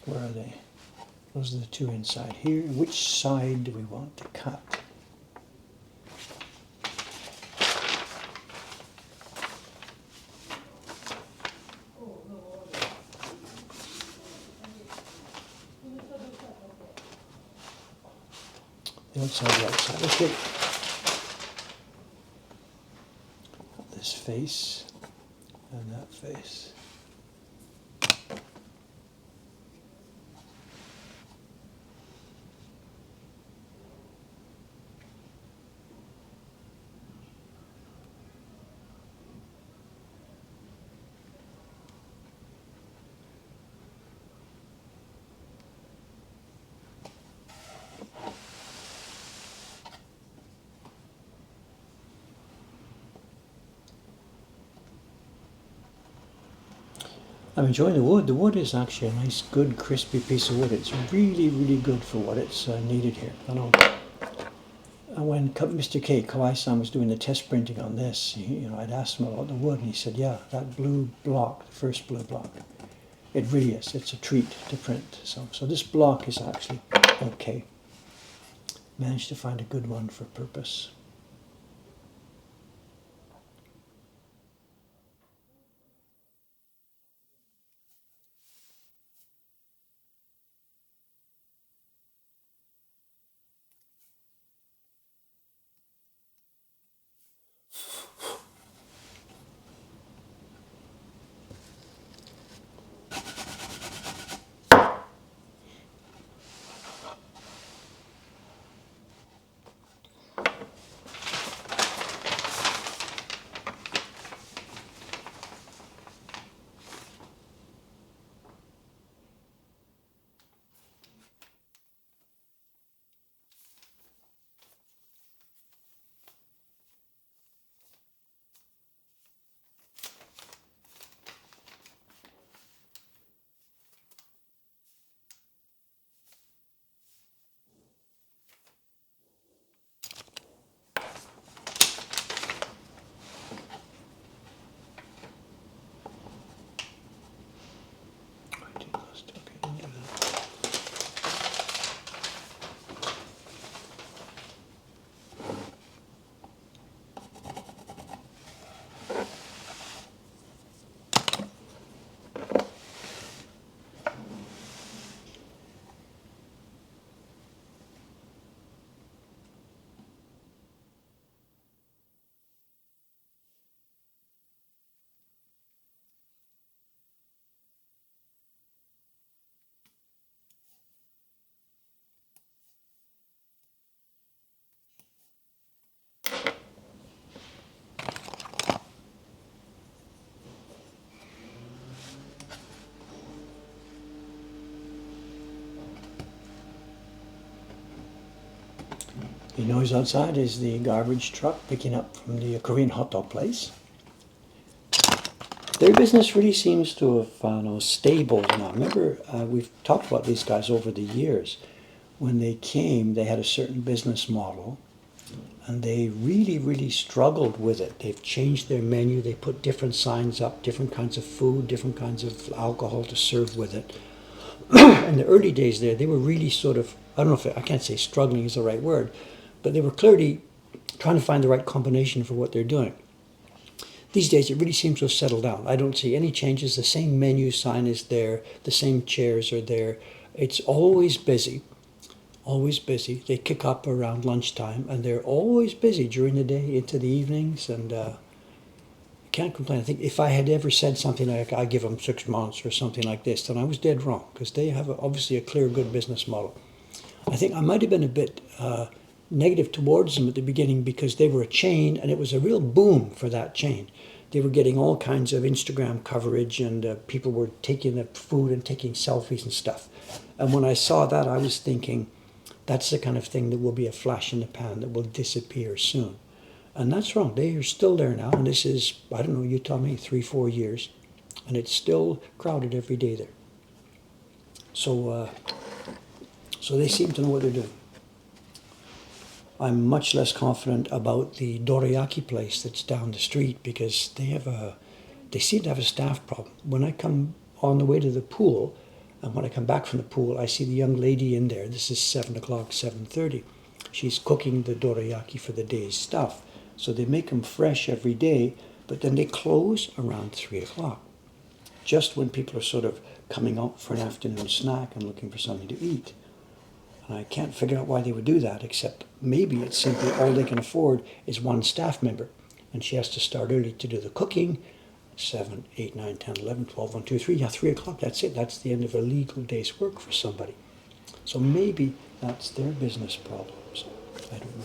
Where are they? Those are the two inside here. Which side do we want to cut? the outside, the outside. Okay. This face and that face. I'm enjoying the wood. The wood is actually a nice, good, crispy piece of wood. It's really, really good for what it's needed here. I know. When Mr. K, Kawai-san, was doing the test printing on this, I'd asked him about the wood, and he said, yeah, that blue block, the first blue block, it really is. It's a treat to print. So this block is actually okay. Managed to find a good one for purpose. The noise outside is the garbage truck picking up from the Korean hot dog place. Their business really seems to have stable now. Remember, we've talked about these guys over the years. When they came, they had a certain business model, and they really, really struggled with it. They've changed their menu. They put different signs up, different kinds of food, different kinds of alcohol to serve with it. In the early days there, they were really sort of, I don't know if I can't say struggling is the right word, but they were clearly trying to find the right combination for what they're doing. These days, it really seems to have settled down. I don't see any changes. The same menu sign is there. The same chairs are there. It's always busy. Always busy. They kick up around lunchtime, and they're always busy during the day into the evenings, and I can't complain. I think if I had ever said something like, I give them 6 months or something like this, then I was dead wrong, because they have obviously a clear, good business model. I think I might have been a bit negative towards them at the beginning because they were a chain, and it was a real boom for that chain. They were getting all kinds of Instagram coverage, and people were taking the food and taking selfies and stuff. And when I saw that, I was thinking, that's the kind of thing that will be a flash in the pan, that will disappear soon. And that's wrong. They are still there now, and this is, I don't know, you tell me, 3-4 years, and it's still crowded every day there. So they seem to know what they're doing. I'm much less confident about the dorayaki place that's down the street, because they seem to have a staff problem. When I come on the way to the pool, and when I come back from the pool, I see the young lady in there. This is 7 o'clock, 7:30. She's cooking the dorayaki for the day's stuff. So they make them fresh every day, but then they close around 3 o'clock, just when people are sort of coming out for an afternoon snack and looking for something to eat. And I can't figure out why they would do that, except maybe it's simply all they can afford is one staff member. And she has to start early to do the cooking. 7, 8, 9, 10, 11, 12, 1, 2, 3. Yeah, 3 o'clock, that's it. That's the end of a legal day's work for somebody. So maybe that's their business problems. I don't know.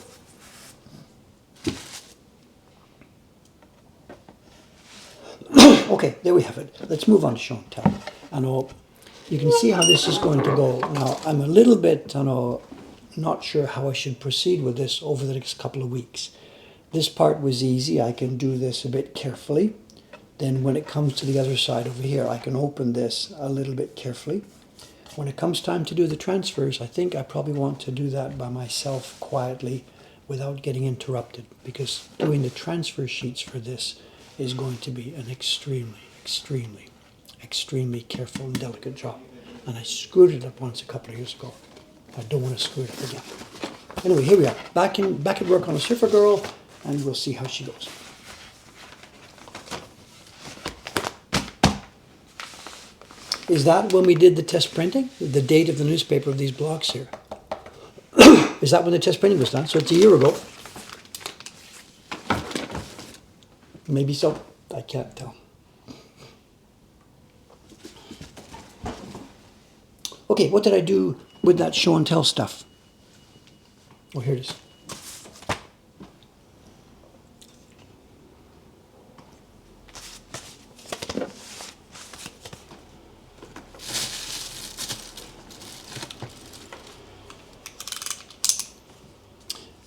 Okay, there we have it. Let's move on to show and tell. I know you can see how this is going to go. Now, I'm a little bit, not sure how I should proceed with this over the next couple of weeks. This part was easy. I can do this a bit carefully. Then when it comes to the other side over here, I can open this a little bit carefully. When it comes time to do the transfers, I think I probably want to do that by myself quietly without getting interrupted, because doing the transfer sheets for this is going to be an extremely, extremely, extremely careful and delicate job. And I screwed it up once a couple of years ago. I don't want to screw it up again. Anyway, here we are, back at work on a Surfer Girl, and we'll see how she goes. Is that when we did the test printing? The date of the newspaper of these blocks here. Is that when the test printing was done? So it's a year ago. Maybe so. I can't tell. Okay, what did I do with that show and tell stuff? Oh, here it is.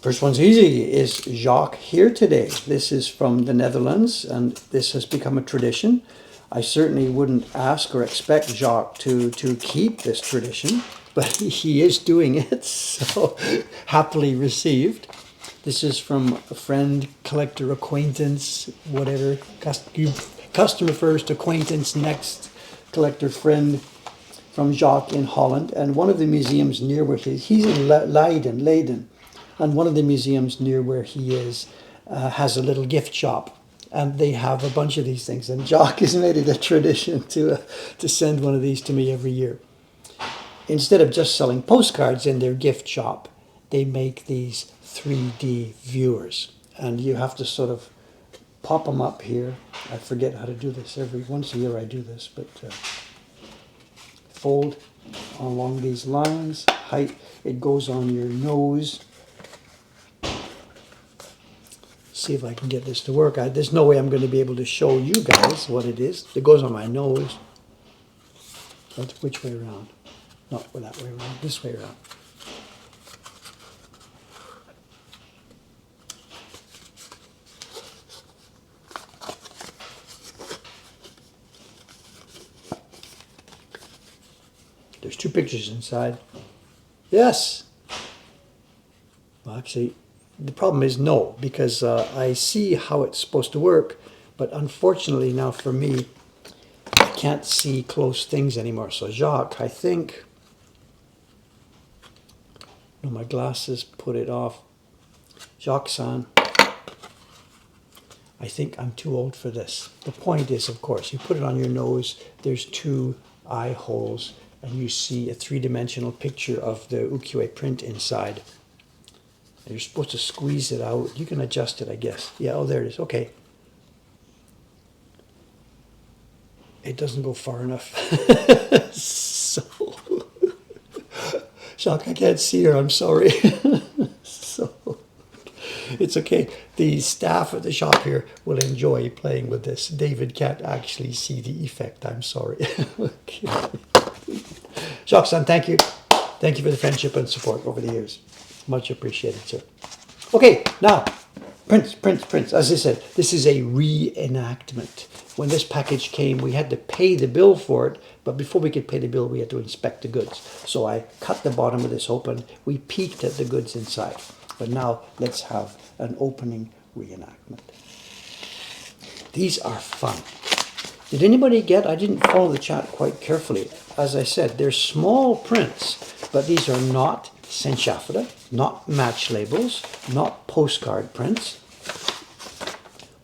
First one's easy. Is Jacques here today? This is from the Netherlands, and this has become a tradition. I certainly wouldn't ask or expect Jacques to keep this tradition, but he is doing it, so happily received. This is from a friend, collector, acquaintance, whatever. Customer first, acquaintance next, collector, friend, from Jacques in Holland. And one of the museums near where he's in Leiden. And one of the museums near where he is has a little gift shop, and they have a bunch of these things. And Jacques has made it a tradition to send one of these to me every year. Instead of just selling postcards in their gift shop, they make these 3D viewers, and you have to sort of pop them up here. I forget how to do this. Once a year I do this, but fold along these lines. Height. It goes on your nose. See if I can get this to work. There's no way I'm going to be able to show you guys what it is. It goes on my nose. That's which way around? Not that way around. This way around. There's 2 pictures inside. Yes. Well, actually, the problem is no, because I see how it's supposed to work, but unfortunately now for me, I can't see close things anymore. So Jacques, I think, no, my glasses put it off. Jacques-san, I think I'm too old for this. The point is, of course, you put it on your nose, there's 2 eye holes, and you see a 3-dimensional picture of the ukiyo-e print inside. You're supposed to squeeze it out. You can adjust it, I guess. Yeah, oh, there it is. Okay. It doesn't go far enough. So, Jacques, I can't see her. I'm sorry. So, it's okay. The staff at the shop here will enjoy playing with this. David can't actually see the effect. I'm sorry. Okay. Jacques-san, thank you. Thank you for the friendship and support over the years. Much appreciated, sir. Okay, now, prints. As I said, this is a reenactment. When this package came, we had to pay the bill for it, but before we could pay the bill, we had to inspect the goods. So I cut the bottom of this open. We peeked at the goods inside. But now, let's have an opening reenactment. These are fun. Did anybody get, I didn't follow the chat quite carefully. As I said, they're small prints, but these are not Senshafada, not match labels, not postcard prints.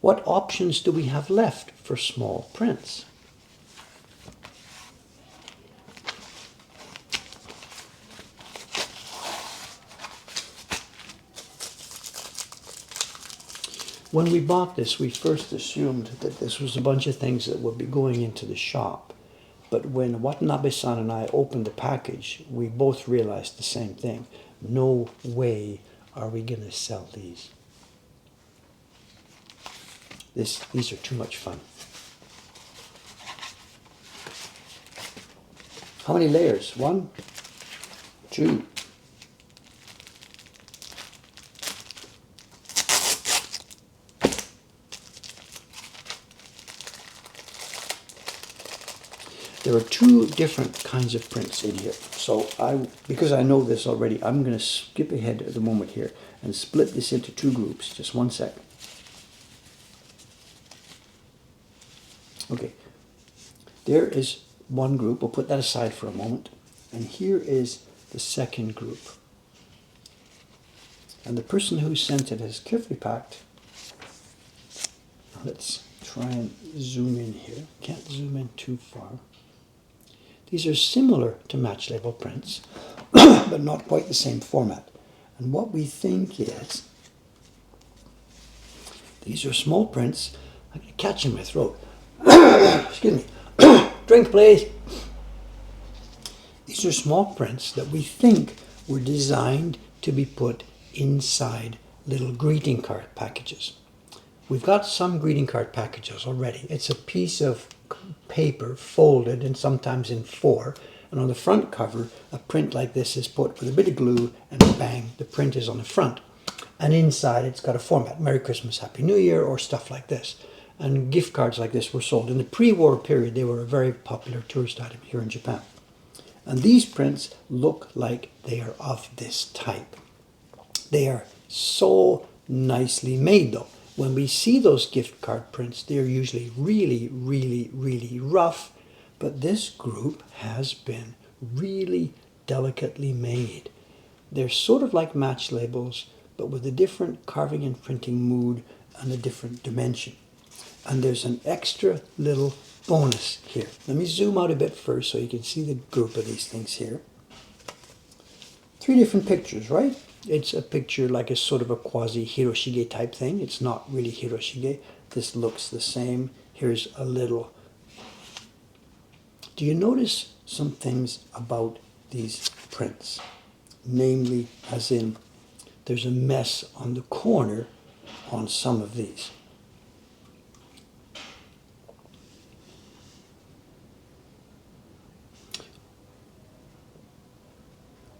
What options do we have left for small prints? When we bought this, we first assumed that this was a bunch of things that would be going into the shop. But when Watanabe-san and I opened the package, we both realized the same thing. No way are we going to sell these. These are too much fun. How many layers? 1, 2. There are 2 different kinds of prints in here. So because I know this already, I'm going to skip ahead at the moment here and split this into 2 groups. Just 1 sec. Okay, there is one group. We'll put that aside for a moment. And here is the second group. And the person who sent it has carefully packed. Let's try and zoom in here. Can't zoom in too far. These are similar to match label prints, but not quite the same format. And what we think is, these are small prints. I'm going to catch in my throat. Excuse me. Drink, please. These are small prints that we think were designed to be put inside little greeting card packages. We've got some greeting card packages already. It's a piece of paper folded and sometimes in 4, and on the front cover a print like this is put with a bit of glue and bang, the print is on the front, and inside it's got a format, Merry Christmas, Happy New Year, or stuff like this. And gift cards like this were sold. In the pre-war period they were a very popular tourist item here in Japan. And these prints look like they are of this type. They are so nicely made though. When we see those gift card prints, they're usually really, really, really rough, but this group has been really delicately made. They're sort of like match labels, but with a different carving and printing mood and a different dimension. And there's an extra little bonus here. Let me zoom out a bit first so you can see the group of these things here. 3 different pictures, right? It's a picture like a sort of a quasi-Hiroshige type thing. It's not really Hiroshige. This looks the same. Here's a little. Do you notice some things about these prints? Namely, as in, there's a mess on the corner on some of these.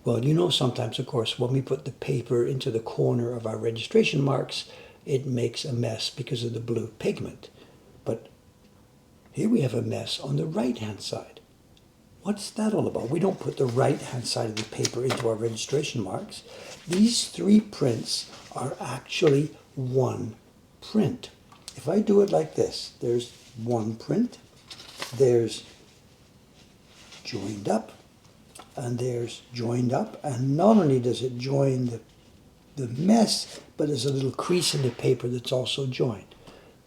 Well, you know, sometimes, of course, when we put the paper into the corner of our registration marks, it makes a mess because of the blue pigment. But here we have a mess on the right-hand side. What's that all about? We don't put the right-hand side of the paper into our registration marks. These 3 prints are actually one print. If I do it like this, there's one print, there's joined up, and there's joined up, and not only does it join the mess, but there's a little crease in the paper that's also joined.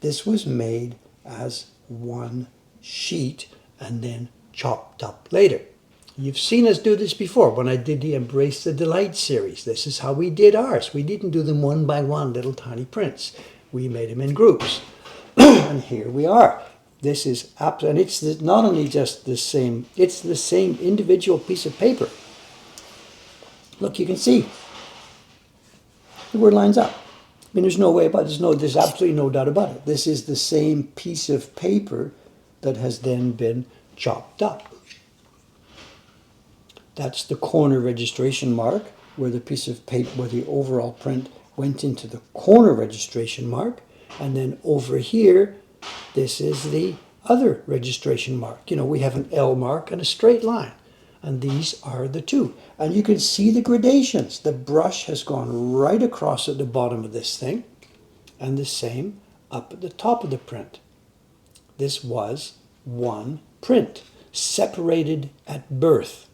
This was made as one sheet and then chopped up later. You've seen us do this before when I did the Embrace the Delight series. This is how we did ours. We didn't do them one by one, little tiny prints. We made them in groups. And here we are. This is and it's not only just the same, it's the same individual piece of paper. Look, you can see the word lines up. I mean, there's no way about it. There's absolutely no doubt about it. This is the same piece of paper that has then been chopped up. That's the corner registration mark where the piece of paper, where the overall print went into the corner registration mark, and then over here, this is the other registration mark. You know, we have an L mark and a straight line, and these are the 2. And you can see the gradations. The brush has gone right across at the bottom of this thing, and the same up at the top of the print. This was one print, separated at birth.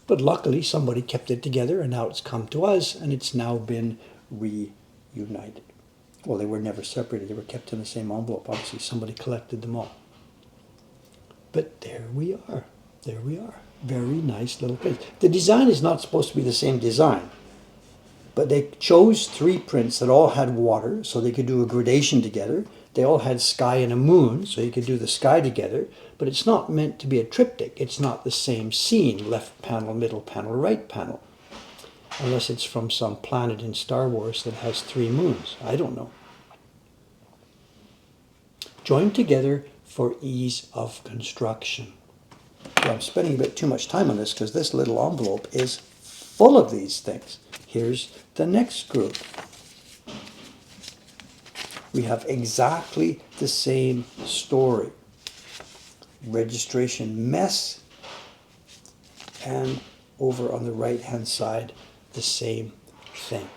But luckily somebody kept it together, and now it's come to us, and it's now been reunited. Well, they were never separated. They were kept in the same envelope. Obviously, somebody collected them all. But there we are. There we are. Very nice little print. The design is not supposed to be the same design. But they chose 3 prints that all had water, so they could do a gradation together. They all had sky and a moon, so you could do the sky together. But it's not meant to be a triptych. It's not the same scene, left panel, middle panel, right panel. Unless it's from some planet in Star Wars that has 3 moons. I don't know. Joined together for ease of construction. So I'm spending a bit too much time on this because this little envelope is full of these things. Here's the next group. We have exactly the same story. Registration mess, and over on the right hand side the same thing.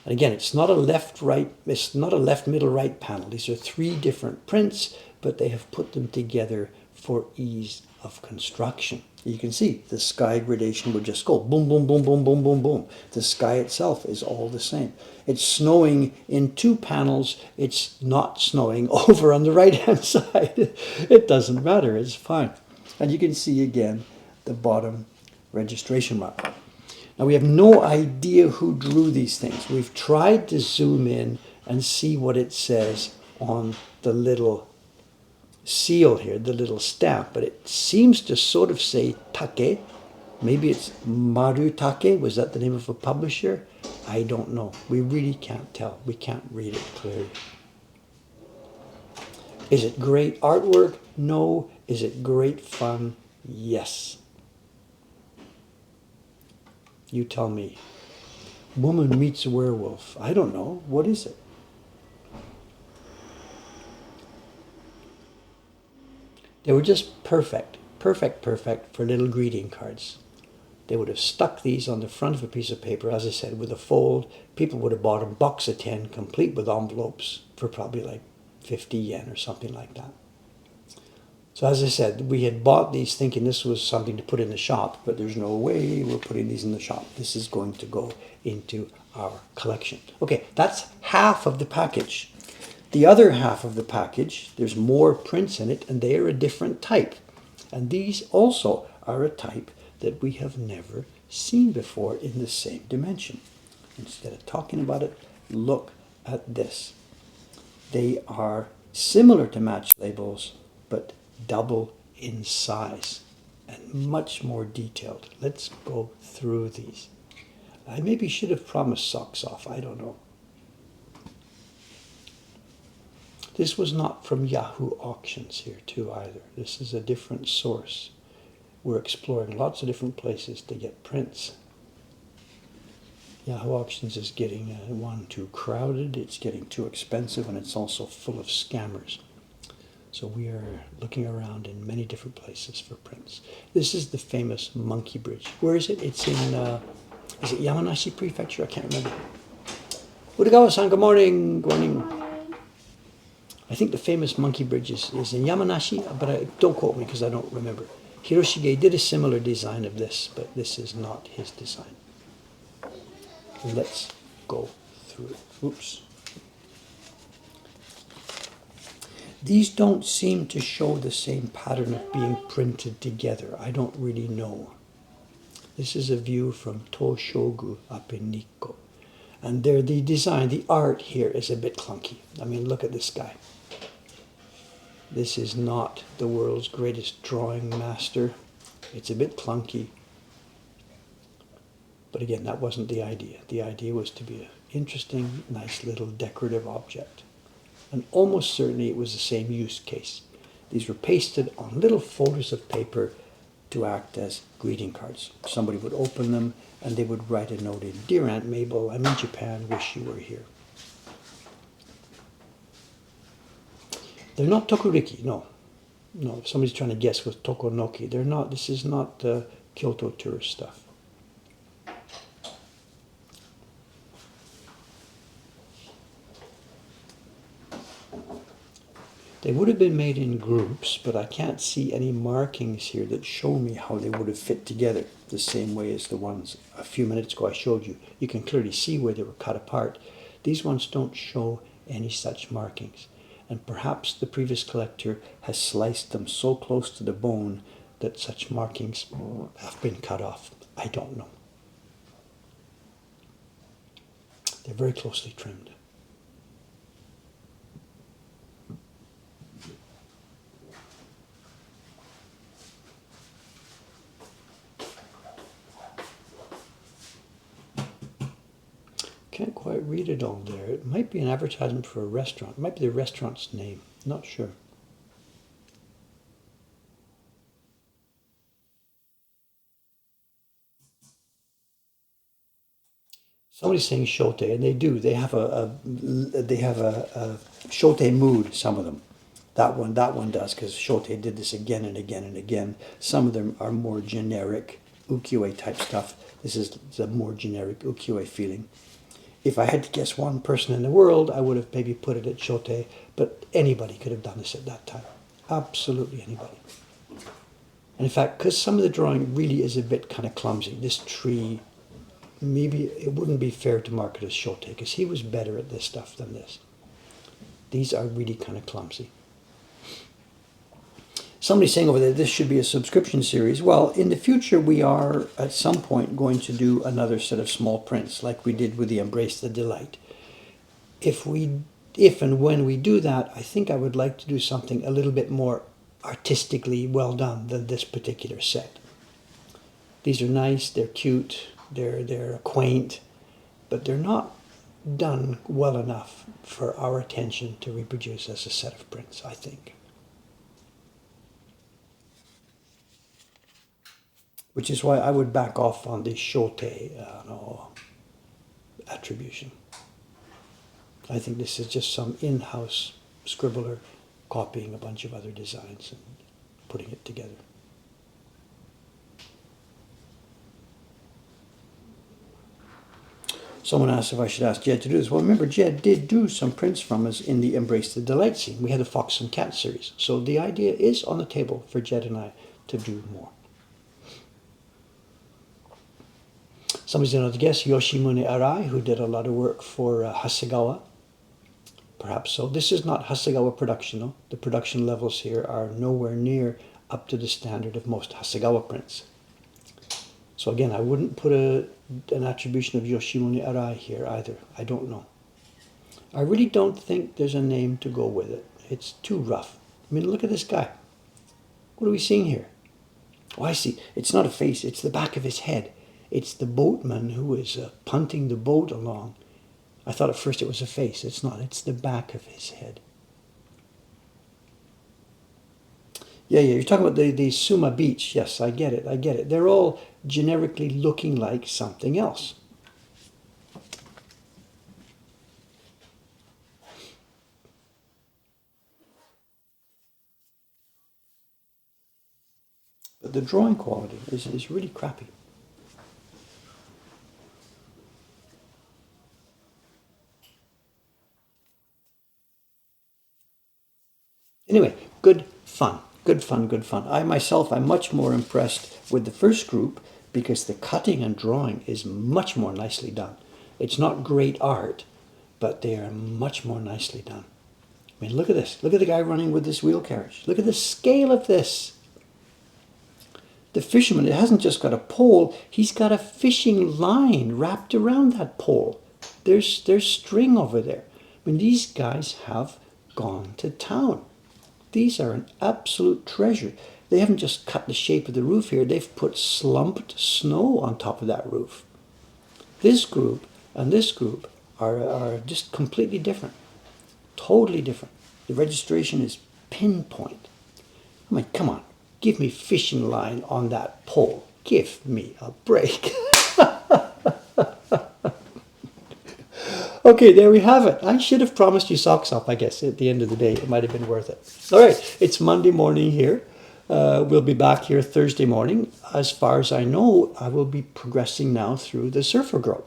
And again, it's not a left middle right panel. These are 3 different prints, but they have put them together for ease of construction. You can see the sky gradation would just go boom, boom, boom, boom, boom, boom, boom. The sky itself is all the same. It's snowing in 2 panels. It's not snowing over on the right hand side. It doesn't matter, it's fine. And you can see again the bottom registration mark. Now we have no idea who drew these things. We've tried to zoom in and see what it says on the little seal here, the little stamp, but it seems to sort of say Take. Maybe it's Maru Take. Was that the name of a publisher? I don't know. We really can't tell. We can't read it clearly. Is it great artwork? No. Is it great fun? Yes. You tell me. Woman meets a werewolf. I don't know. What is it? They were just perfect for little greeting cards. They would have stuck these on the front of a piece of paper, as I said, with a fold. People would have bought a box of 10, complete with envelopes, for probably like 50 yen or something like that. So as I said, we had bought these thinking this was something to put in the shop, but there's no way we're putting these in the shop. This is going to go into our collection. Okay, that's half of the package. The other half of the package, there's more prints in it, and they are a different type. And these also are a type that we have never seen before in the same dimension. Instead of talking about it, look at this. They are similar to match labels, but double in size and much more detailed. Let's go through these. I maybe should have promised socks off, I don't know. This was not from Yahoo Auctions here too either. This is a different source. We're exploring lots of different places to get prints. Yahoo Auctions is getting one too crowded, it's getting too expensive, and it's also full of scammers. So we are looking around in many different places for prints. This is the famous Monkey Bridge. Where is it? It's in, is it Yamanashi Prefecture? I can't remember. Udegawa-san, good morning. Good morning. I think the famous Monkey Bridge is in Yamanashi, but don't quote me because I don't remember. Hiroshige did a similar design of this, but this is not his design. Let's go through it. Oops. These don't seem to show the same pattern of being printed together. I don't really know. This is a view from Toshogu up in Nikko. And there, the design, the art here is a bit clunky. I mean, look at this guy. This is not the world's greatest drawing master. It's a bit clunky. But again, that wasn't the idea. The idea was to be an interesting, nice little decorative object. And almost certainly it was the same use case. These were pasted on little folders of paper to act as greeting cards. Somebody would open them and they would write a note in, "Dear Aunt Mabel, I'm in Japan, wish you were here." They're not tokuriki, no. No, if somebody's trying to guess with tokonoki, they're not. This is not Kyoto tourist stuff. They would have been made in groups, but I can't see any markings here that show me how they would have fit together the same way as the ones a few minutes ago I showed you. You can clearly see where they were cut apart. These ones don't show any such markings. And perhaps the previous collector has sliced them so close to the bone that such markings have been cut off. I don't know. They're very closely trimmed. Can't quite read it all there. It might be an advertisement for a restaurant. It might be the restaurant's name. Not sure. Somebody's saying shote, and they do. They have a shote mood. Some of them. That one does, because shote did this again and again and again. Some of them are more generic ukiyo-e type stuff. This is the more generic ukiyo-e feeling. If I had to guess one person in the world, I would have maybe put it at shote, but anybody could have done this at that time. Absolutely anybody. And in fact, because some of the drawing really is a bit kind of clumsy, this tree, maybe it wouldn't be fair to mark it as shote, because he was better at this stuff than this. These are really kind of clumsy. Somebody's saying over there, this should be a subscription series. Well, in the future, we are at some point going to do another set of small prints like we did with the Embrace the Delight. If and when we do that, I think I would like to do something a little bit more artistically well done than this particular set. These are nice, they're cute, they're quaint, but they're not done well enough for our attention to reproduce as a set of prints, I think. Which is why I would back off on the shote attribution. I think this is just some in-house scribbler copying a bunch of other designs and putting it together. Someone asked if I should ask Jed to do this. Well, remember, Jed did do some prints from us in the Embrace the Delight scene. We had a Fox and Cat series. So the idea is on the table for Jed and I to do more. Somebody's another guess, Yoshimune Arai, who did a lot of work for Hasegawa. Perhaps so. This is not Hasegawa production, though. The production levels here are nowhere near up to the standard of most Hasegawa prints. So again, I wouldn't put an attribution of Yoshimune Arai here either. I don't know. I really don't think there's a name to go with it. It's too rough. I mean, look at this guy. What are we seeing here? Oh, I see. It's not a face. It's the back of his head. It's the boatman who is punting the boat along. I thought at first it was a face. It's not. It's the back of his head. Yeah, you're talking about the Suma Beach. Yes, I get it. They're all generically looking like something else. But the drawing quality is really crappy. Anyway, good fun. I myself, I'm much more impressed with the first group because the cutting and drawing is much more nicely done. It's not great art, but they are much more nicely done. I mean, look at this. Look at the guy running with this wheel carriage. Look at the scale of this. The fisherman, it hasn't just got a pole, he's got a fishing line wrapped around that pole. There's string over there. I mean, these guys have gone to town. These are an absolute treasure. They haven't just cut the shape of the roof here, they've put slumped snow on top of that roof. This group and this group are just completely different. Totally different. The registration is pinpoint. I mean, come on, give me fishing line on that pole. Give me a break. Okay, there we have it. I should have promised you socks off, I guess, at the end of the day. It might have been worth it. All right, it's Monday morning here. We'll be back here Thursday morning. As far as I know, I will be progressing now through the Surfer Girl.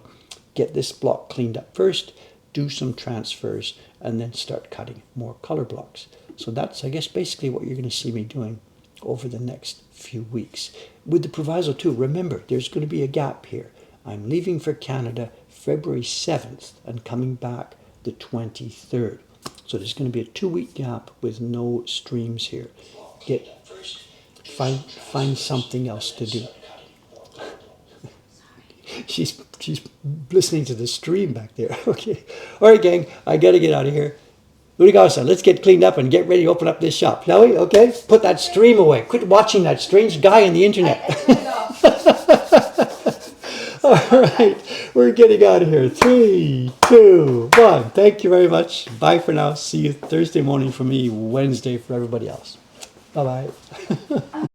Get this block cleaned up first, do some transfers, and then start cutting more color blocks. So that's, I guess, basically what you're going to see me doing over the next few weeks. With the proviso too, remember, there's going to be a gap here. I'm leaving for Canada February 7th and coming back the 23rd. So there's going to be a 2-week gap with no streams here. Find something else to do. She's she's listening to the stream back there. Okay. All right, gang. I got to get out of here. Urigasa, let's get cleaned up and get ready to open up this shop, shall we? Okay? Put that stream away. Quit watching that strange guy on the internet. All right. We're getting out of here. 3, 2, 1. Thank you very much. Bye for now. See you Thursday morning for me, Wednesday for everybody else. Bye-bye.